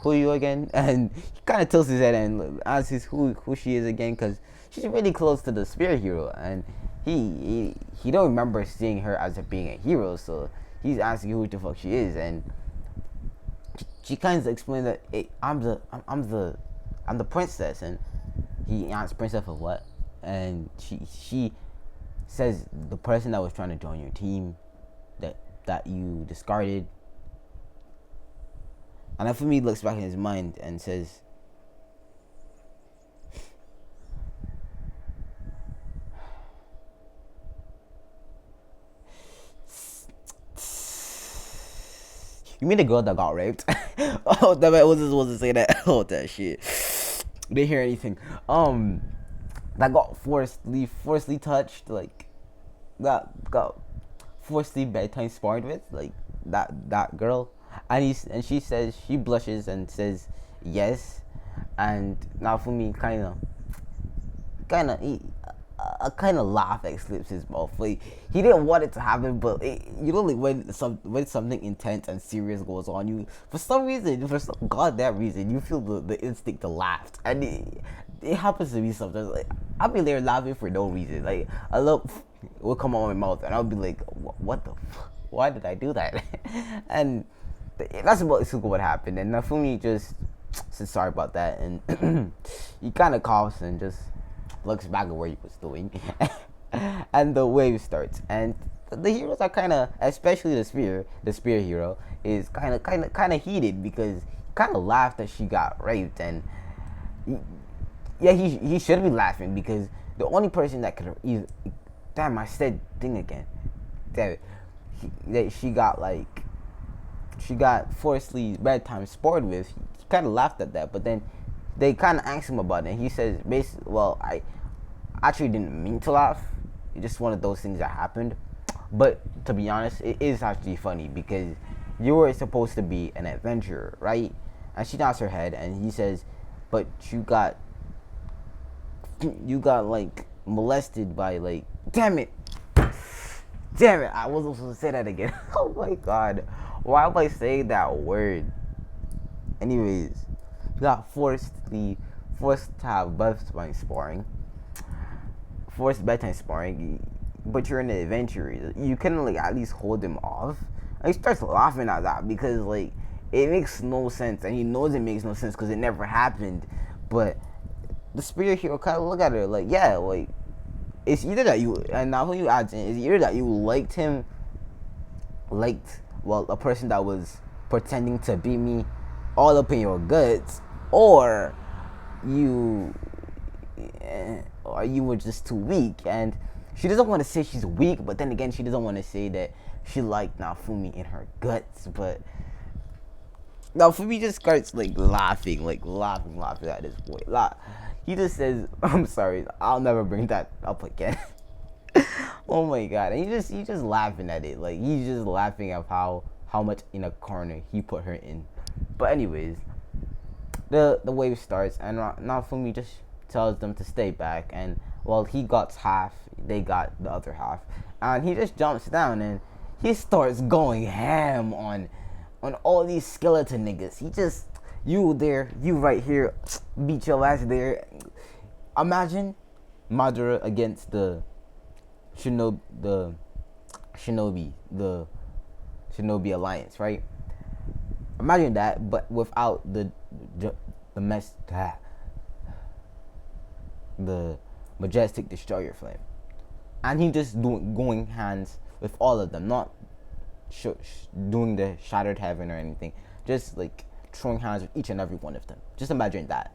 who are you again?" And he kind of tilts his head and asks who she is again, because she's really close to the spirit hero, and he don't remember seeing her as being a hero. So he's asking who the fuck she is, and she kind of explains that, hey, I'm the princess, and he asks, princess of what? And she says, the person that was trying to join your team, that you discarded. And then for me, looks back in his mind and says, "You mean the girl that got raped?" Oh, that man wasn't supposed to say that. Oh, that shit. Didn't hear anything. That got forcibly touched, like that got forcibly bedtime sparred with, like that girl. And she says, she blushes and says yes. And now for me, kind of a kind of laugh escapes his mouth. Like, he didn't want it to happen, but you know, like when something intense and serious goes on, you for some reason, for some goddamn reason, you feel the instinct to laugh, and it happens to me sometimes. Like, I'll be there laughing for no reason. Like, a little will come out of my mouth, and I'll be like, what the why did I do that? And that's basically what happened. And Nafumi just said sorry about that, and he kind of coughs and just looks back at where he was doing. And the wave starts, and the heroes are kind of, especially the spear hero is kind of heated, because he kind of laughed that she got raped. And he should be laughing, because the only person that could have, damn, I said thing again, damn it, that she got forcibly bedtime sparred with. He kind of laughed at that, but then they kind of asked him about it, and he says, basically, well, I actually didn't mean to laugh. It's just one of those things that happened. But to be honest, it is actually funny, because you were supposed to be an adventurer, right? And she nods her head, and he says, but you got like molested by, like, damn it, I wasn't supposed to say that again. Oh my god, why am I saying that word? Anyways, you got forced to have bedtime sparring, forced bedtime sparring, but you're an adventurer. You can, like, at least hold him off. And he starts laughing at that, because, like, it makes no sense, and he knows it makes no sense because it never happened. But the spirit hero kind of look at her like, yeah, like, it's either that you, and now who you add in, it's either that you liked a person that was pretending to be me all up in your guts, or you were just too weak. And she doesn't want to say she's weak, but then again, she doesn't want to say that she liked Naofumi in her guts. But Naofumi just starts, like, laughing at this boy. He just says, "I'm sorry, I'll never bring that up again." Oh my god. And he's just laughing at it. Like, he's just laughing at how much in a corner he put her in. But anyways, the wave starts, and Naofumi just tells them to stay back, and while he got half, they got the other half. And he just jumps down, and he starts going ham on all these skeleton niggas. He just, you there, you right here, beat your ass there. Imagine Madara against the Shinobi Alliance, right? Imagine that, but without the majestic destroyer flame. And he just going hands with all of them, not doing the shattered heaven or anything, just, like, throwing hands with each and every one of them. Just imagine that.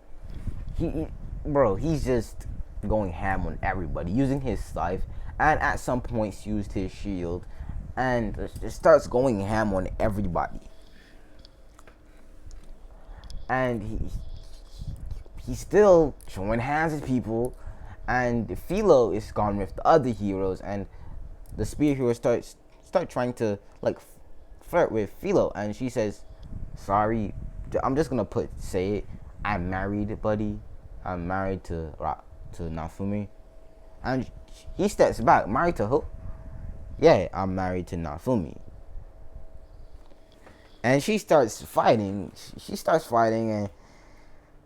He's just going ham on everybody, using his scythe, and at some points used his shield, and just starts going ham on everybody. And he's still showing hands with people, and Philo is gone with the other heroes, and the spear hero start trying to, like, flirt with Philo, and she says, sorry, I'm just gonna say it, I'm married, buddy. I'm married to Naofumi. And he steps back. Married to who? Yeah, I'm married to Naofumi. And she starts fighting. She starts fighting, and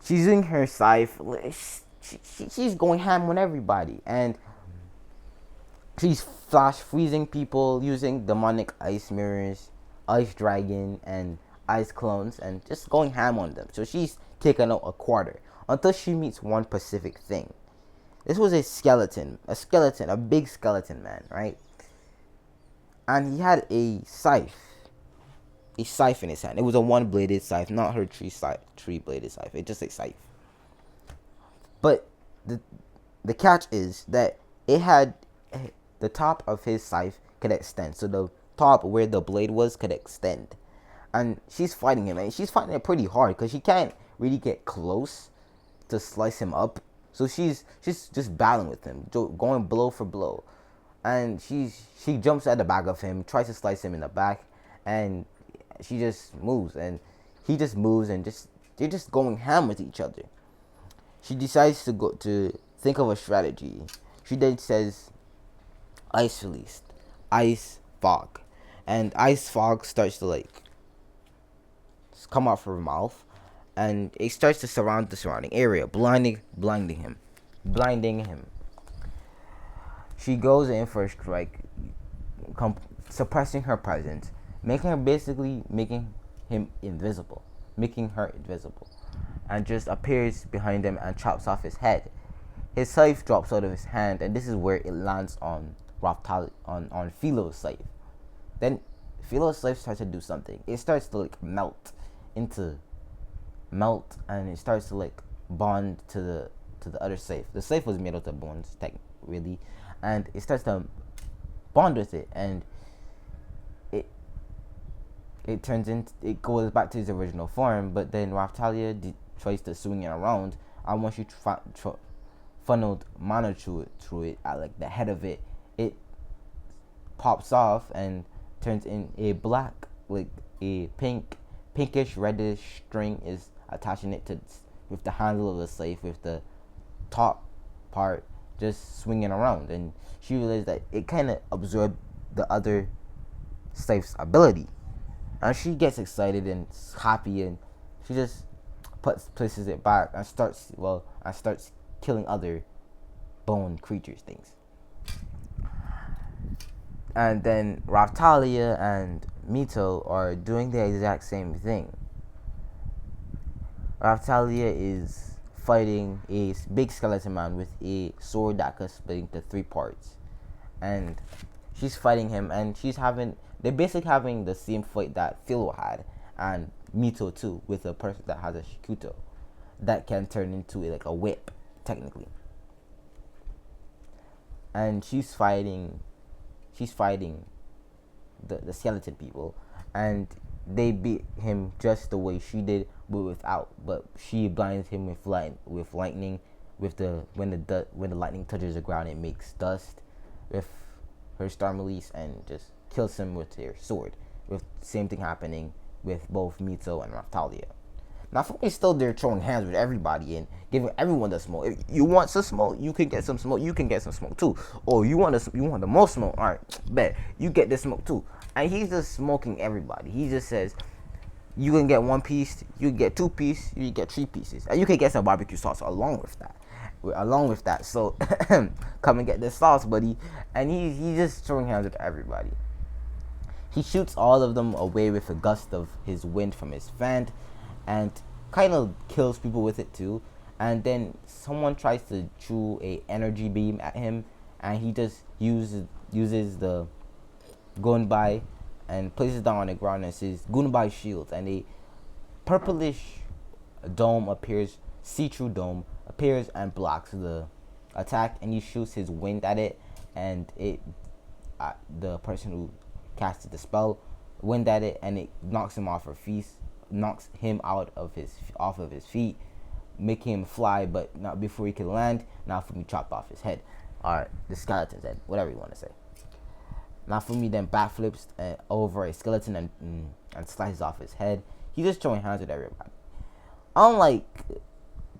she's using her scythe. She's going ham on everybody. And she's flash freezing people using demonic ice mirrors, ice dragon, and ice clones, and just going ham on them. So she's taken out a quarter until she meets one specific thing. This was a skeleton, a big skeleton man, right? And he had a scythe in his hand. It was a one-bladed scythe, not her three-bladed scythe. It's just a scythe. But the catch is that it had the top of his scythe could extend, so the top where the blade was could extend. And she's fighting him, and she's fighting it pretty hard because she can't really get close to slice him up. So she's just battling with him, going blow for blow. And she jumps at the back of him, tries to slice him in the back, and she just moves, and he just moves, and they're just going ham with each other. She decides to think of a strategy. She then says, "Ice released, ice fog," and ice fog starts to come out from her mouth, and it starts to surround the surrounding area, blinding him. She goes in for a strike, suppressing her presence, making her invisible, and just appears behind him and chops off his head. His scythe drops out of his hand, and this is where it lands on Philo's scythe. Then Philo's scythe starts to do something. It starts to melt, and it starts to bond to the other scythe. The scythe was made out of bones, really, and it starts to bond with it, and it goes back to its original form. But then Raphtalia tries to swing it around, and once she funneled mana through it at the head of it, it pops off and turns in a black, a pinkish reddish string is attaching it to with the handle of the scythe, with the top part just swinging around. And she realized that it kind of absorbed the other scythe's ability, and she gets excited and happy, and she just places it back and starts killing other bone creatures things. And then Raphtalia and Mito are doing the exact same thing. Raphtalia is fighting a big skeleton man with a sword that can split into 3 parts, and she's fighting him, and they're basically having the same fight that Philo had, and Mito too, with a person that has a shikuto that can turn into a whip technically. And she's fighting the skeleton people, and they beat him just the way she did, but she blinds him with lightning, when the lightning touches the ground, it makes dust with her storm release, and just kills him with her sword, with the same thing happening with both Mito and Raphtalia. Now, Fumi's still there throwing hands with everybody and giving everyone the smoke. If you want some smoke, you can get some smoke. You can get some smoke too. Or you want the most smoke? All right, bet you get this smoke too. And he's just smoking everybody. He just says, you can get 1 piece, you can get 2 pieces, you can get 3 pieces, and you can get some barbecue sauce along with that. So come and get this sauce, buddy. And he's just throwing hands with everybody. He shoots all of them away with a gust of his wind from his fan, and kind of kills people with it too. And then someone tries to chew a energy beam at him, and he just uses the Gunbai and places it down on the ground and says Gunbai shield, and a purplish dome appears, see-through dome appears and blocks the attack, and he shoots his wind at it, and the person who casted the spell wind at it, and it knocks him out of his feet, making him fly, but not before he can land. Naofumi chopped off his head, or the skeleton's head, whatever you want to say. Naofumi then backflips over a skeleton and slices off his head. He's just throwing hands with everybody. Unlike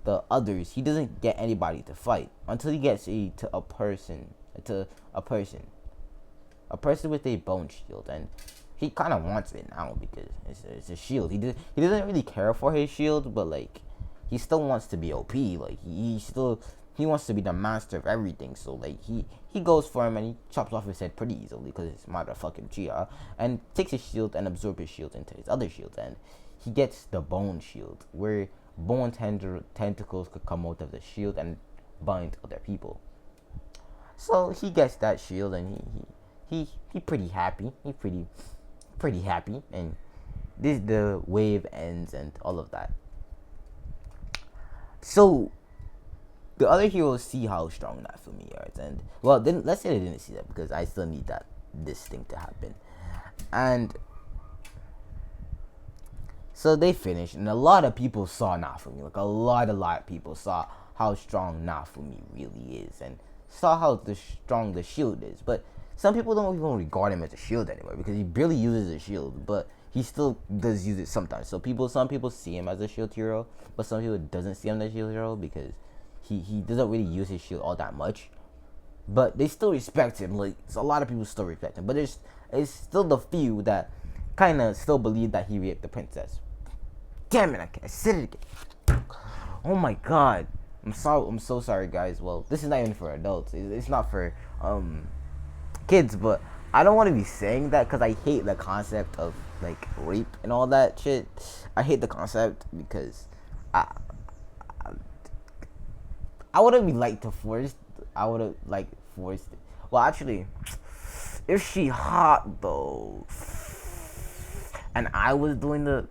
the others, he doesn't get anybody to fight until he gets to a person, a person, a person with a bone shield, and he kind of wants it now because it's a shield. He doesn't really care for his shield, but like he still wants to be OP. Like he wants to be the master of everything. So like he goes for him and he chops off his head pretty easily because it's motherfucking Chia, and takes his shield and absorbs his shield into his other shield, and he gets the bone shield where bone tentacles could come out of the shield and bind other people. So he gets that shield and he pretty happy. He pretty happy, and the wave ends and all of that. So the other heroes see how strong Naofumi is, and well, then let's say they didn't see that because I still need this thing to happen, and so they finished, and a lot of people saw Naofumi. Like a lot of people saw how strong Naofumi really is, and saw how strong the shield is. But some people don't even regard him as a shield anymore because he barely uses a shield, but he still does use it sometimes. So some people see him as a shield hero, but some people doesn't see him as a shield hero because he doesn't really use his shield all that much. But they still respect him. Like, so a lot of people still respect him, but it's still the few that kind of still believe that he raped the princess. Damn it! I said it again. Oh my god! I'm so sorry, guys. Well, this is not even for adults. It's not for kids. But I don't want to be saying that because I hate the concept of like rape and all that shit. I hate the concept because I would have liked to force. I would have like forced it. Well, actually, if she hot though, and I was doing the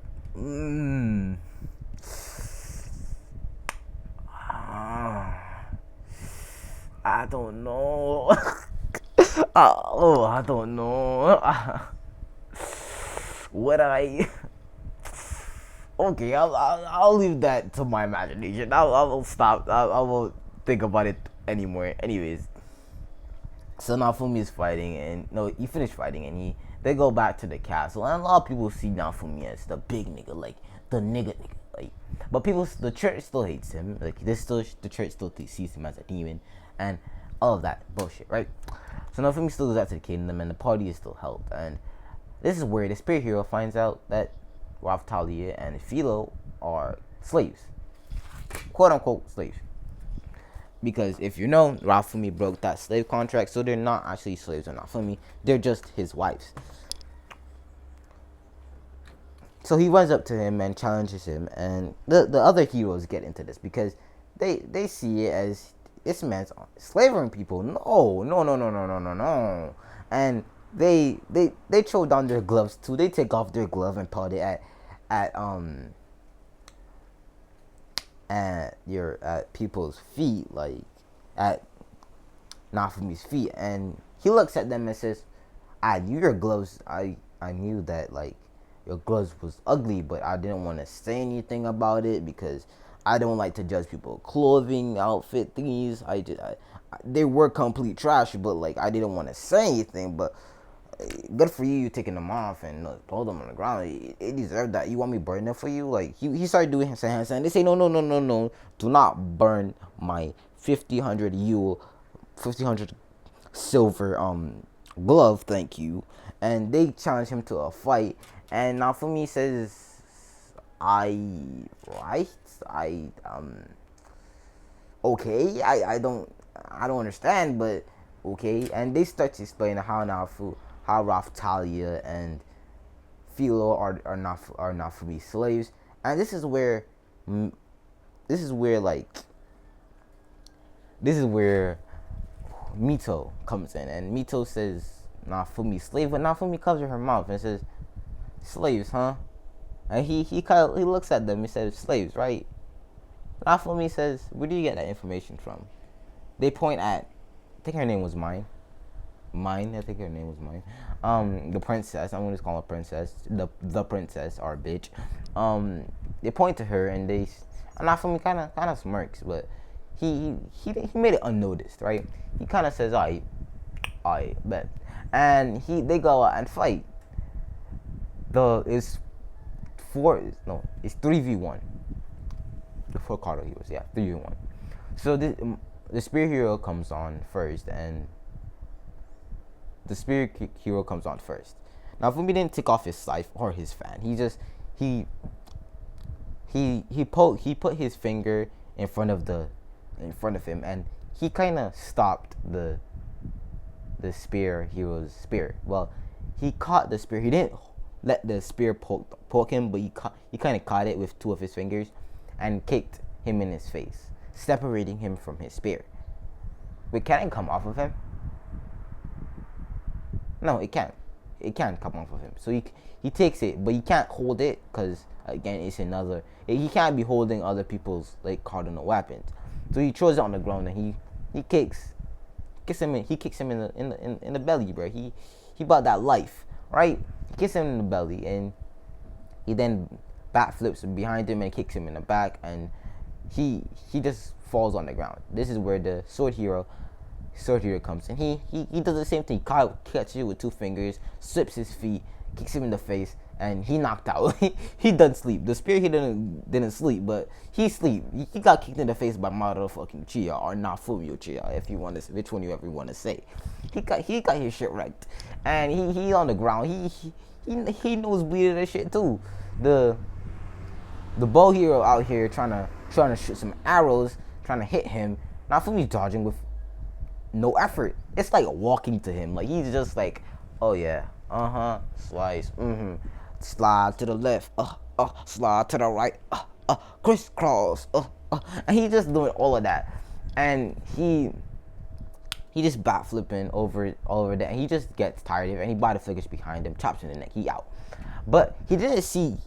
I don't know. I don't know. Would I? Okay, I'll leave that to my imagination. I'll stop. I won't think about it anymore. Anyways, so Naofumi is fighting, and no, he finished fighting, and they go back to the castle, and a lot of people see Naofumi as the big nigga, like the nigga, like. But the church still hates him. Like the church still sees him as a demon, and all of that bullshit, right? So Naofumi still goes out to the kingdom, and the party is still held. And this is where the spirit hero finds out that Raphtalia and Philo are slaves, quote unquote slaves. Because if you know, Naofumi broke that slave contract, so they're not actually slaves of Naofumi, they're just his wives. So he runs up to him and challenges him, and the other heroes get into this because they see it as this man's slavering people. No. And they throw down their gloves too. They take off their glove and put it at people's feet, like at Naofumi's feet, and he looks at them and says, "I knew your gloves. I knew that like your gloves was ugly, but I didn't want to say anything about it because I don't like to judge people clothing, outfit thingies. They were complete trash, but like I didn't want to say anything. But good for you taking them off and throw them on the ground. It deserved that. You want me to burn them for you?" Like he started doing his hands, and they say no. Do not burn my 1500 silver glove, thank you. And they challenge him to a fight, and Naofumi says, okay, I don't understand, but okay. And they start to explain how Raphtalia and Philo are Naofumi slaves, and this is where Mito comes in, and Mito says Naofumi slave, but Naofumi covers her mouth and says, "Slaves, huh?" And he looks at them and says, "Slaves, right?" Naofumi says, "Where do you get that information from?" They point at, I think her name was Mine. I think her name was Mine. The princess. I'm gonna just call her princess. The princess, our bitch. They point to her, and Naofumi kind of smirks, but he made it unnoticed, right? He kind of says, "I bet," and they go out and fight. It's 3v1. The 4 Kado heroes, yeah, 3 in 1. So the spirit hero comes on first, and the spirit hero comes on first. Now, Fumi didn't take off his scythe or his fan. He just he he put his finger in front of him, and he kind of stopped the spear hero's spear. Well, he caught the spear. He didn't let the spear poke him, but he kind of caught it with 2 of his fingers and kicked him in his face, separating him from his spear. Wait, can it come off of him? No, it can't. It can't come off of him. So he takes it, but he can't hold it because again, it's another. He can't be holding other people's like cardinal weapons. So he throws it on the ground and he kicks him in the belly, bro. He bought that life, right? He kicks him in the belly, and he then backflips behind him and kicks him in the back, and he just falls on the ground. This is where the sword hero comes, and he does the same thing. He catches you with 2 fingers, slips his feet, kicks him in the face, and he knocked out. He doesn't sleep. The spirit he didn't sleep, but he sleep. He got kicked in the face by madara fucking Chia or naofumi Chia, if you want to, which one you ever want to say. He got his shit right, and he on the ground. He knows bleeding and shit too. The bow hero out here trying to shoot some arrows, trying to hit him. Naofumi's dodging with no effort. It's like walking to him. Like he's just like, oh yeah, slice, slide to the left, slide to the right, crisscross, and he's just doing all of that, and he just bat flipping over that, and he just gets tired of it, and he body flickers behind him, chops in the neck, he out. But he didn't see,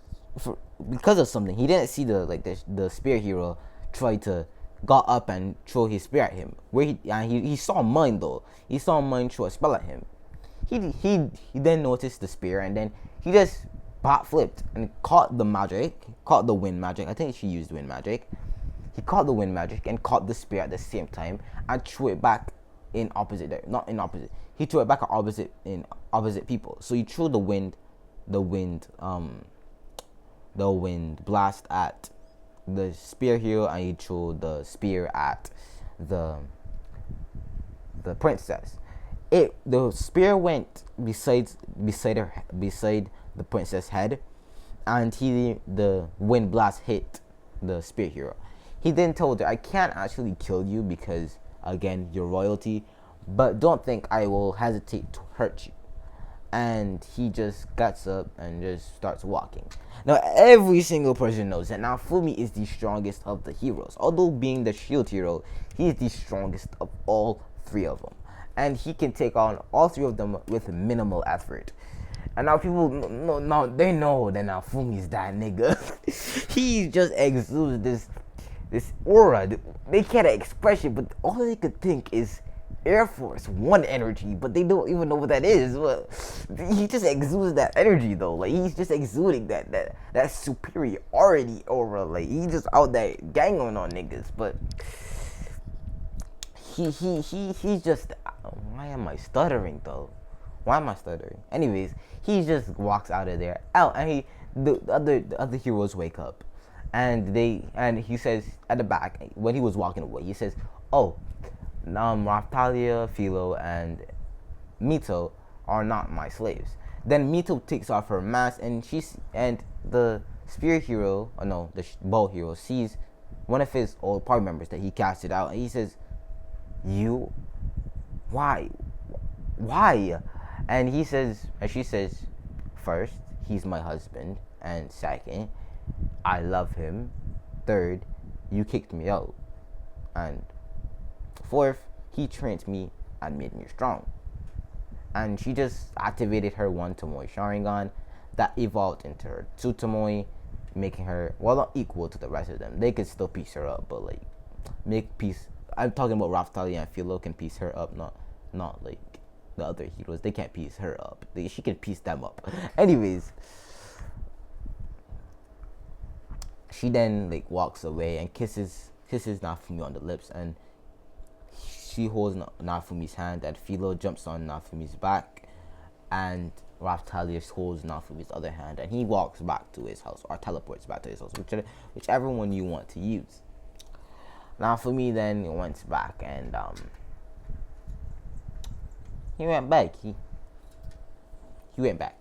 because of something, he didn't see the spear hero try to got up and throw his spear at him. Where he saw mine though. He saw mine throw a spell at him. He then noticed the spear, and then he just bat flipped and caught the wind magic. I think she used wind magic. He caught the wind magic and caught the spear at the same time and threw it back in opposite. Not in opposite. He threw it back at opposite people. So he threw the wind blast at the spear hero, and he threw the spear at the princess. The spear went beside the princess head, and the wind blast hit the spear hero. He then told her, I can't actually kill you because again you're royalty, but don't think I will hesitate to hurt you. And he just gets up and just starts walking. Now every single person knows that Naofumi is the strongest of the heroes. Although being the shield hero, he is the strongest of all 3 of them, and he can take on all 3 of them with minimal effort. And now people they know that Naofumi is that nigga. He just exudes this aura. They can't express it, but all they could think is Air Force One energy, but they don't even know what that is. But he just exudes that energy though. Like he's just exuding that superiority aura. Like he's just out there ganging on niggas. But he's just. Why am I stuttering though? Why am I stuttering? Anyways, he just walks out of there. And the other heroes wake up, and he says at the back when he was walking away, he says, "Oh, Raftalia, Philo, and Mito are not my slaves." Then Mito takes off her mask, and the spear hero, the bow hero, sees one of his old party members that he casted out, and he says, "You, why?" And she says, first, he's my husband, and second, I love him. Third, you kicked me out, and fourth, he trained me and made me strong. And she just activated her 1 Tomoe Sharingan that evolved into her 2 Tomoe, making her, well, not equal to the rest of them. They could still piece her up, but like make peace. I'm talking about Raftalia and Philo can piece her up, not like the other heroes. They can't piece her up. She can piece them up. Anyways, she then like walks away and kisses Naofumi on the lips, and she holds Naofumi's hand, and Philo jumps on Naofumi's back, and Raftalia holds Naofumi's other hand, and he walks back to his house, or teleports back to his house, whichever one you want to use. Naofumi then went back, and he went back. He went back.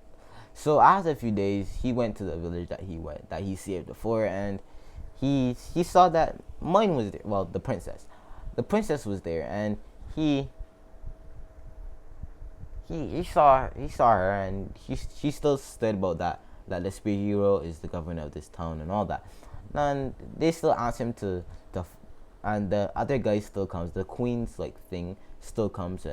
So after a few days, he went to the village that he saved before, and he saw that mine was there. Well, the princess was there, and he saw her, and she still stood about that the spirit hero is the governor of this town and all that. And they still ask him and the other guy still comes. The queen's thing still comes,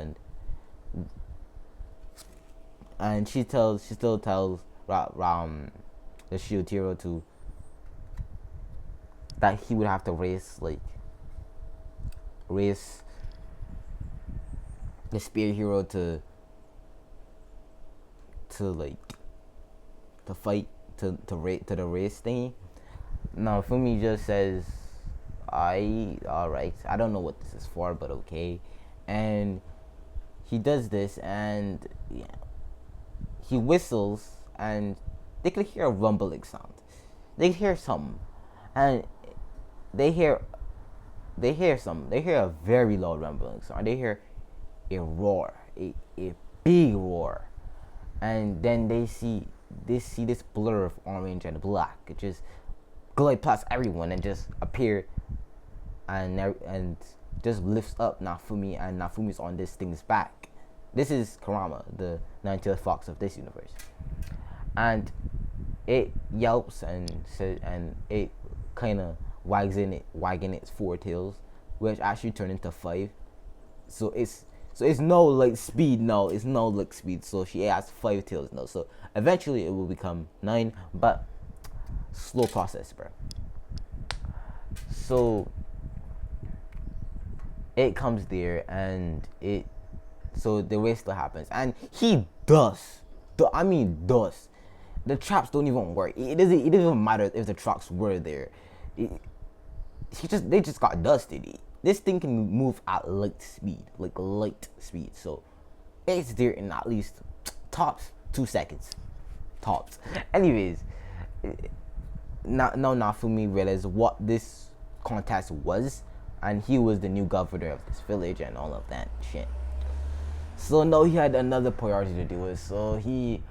and she still tells the shield hero that he would have to race the spirit hero to fight to the race thingy. Now Fumi just says, alright, I don't know what this is for, but okay. And he does this, and yeah, he whistles, and they could hear a rumbling sound. They hear something, and they hear a very loud rumbling sound. They hear a roar, a big roar, and then they see this blur of orange and black. It just glide past everyone and just appear, and just lifts up Naofumi, and Naofumi's on this thing's back. This is Kurama, the nine-tailed fox of this universe, and it yelps and says, and it kind of wagging its four tails, which actually turn into 5. So it's no speed now. It's no speed. So she has 5 tails now. So eventually it will become 9, but slow process, bro. So it comes there, and so the race still happens, and he does. The traps don't even work. It doesn't even matter if the traps were there. They just got dusted. This thing can move at light speed. So it's there in at least tops 2 seconds. Tops. Anyways, now Naofumi realized what this contest was, and he was the new governor of this village and all of that shit. So now he had another priority to do it. So he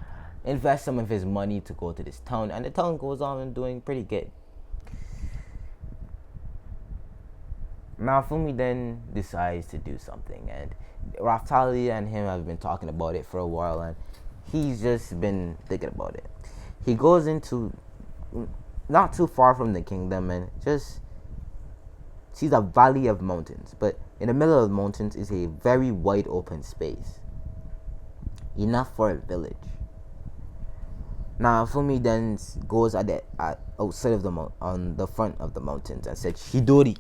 invests some of his money to go to this town, and the town goes on and doing pretty good. Naofumi then decides to do something, and Raftalia and him have been talking about it for a while, and he's just been thinking about it. He goes into not too far from the kingdom and just sees a valley of mountains, but in the middle of the mountains is a very wide open space, enough for a village. Naofumi then goes outside of on the front of the mountains and said Shidori,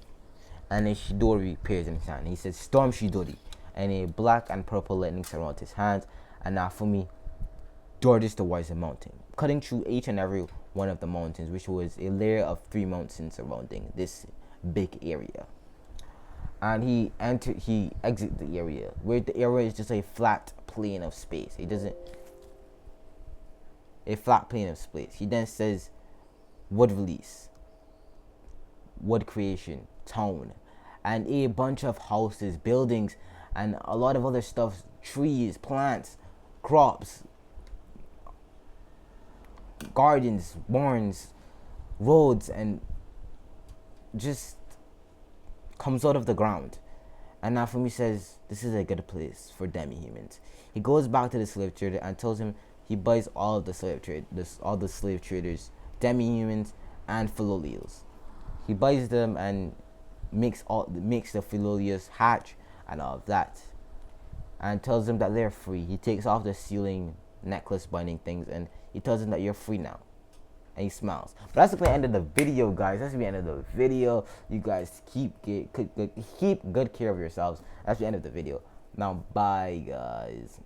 and a Shidori appears in his hand. He says Storm Shidori, and a black and purple lightning surrounds his hands, and Naofumi dodges towards the mountain, cutting through each and every one of the mountains, which was a layer of 3 mountains surrounding this big area. And he exits the area, where the area is just a flat plane of space. A flat plane of space. He then says wood release, wood creation, town, and a bunch of houses, buildings, and a lot of other stuff, trees, plants, crops, gardens, barns, roads, and just comes out of the ground. And Naofumi says this is a good place for demi-humans. He goes back to the slave trader and tells him he buys all the slave traders, demi-humans, and Philolials. He buys them and makes the Philolials hatch and all of that, and tells them that they're free. He takes off the sealing necklace binding things, and he tells them that you're free now, and he smiles. But that's the end of the video, guys. That's the end of the video. You guys keep good care of yourselves. That's the end of the video. Now, bye, guys.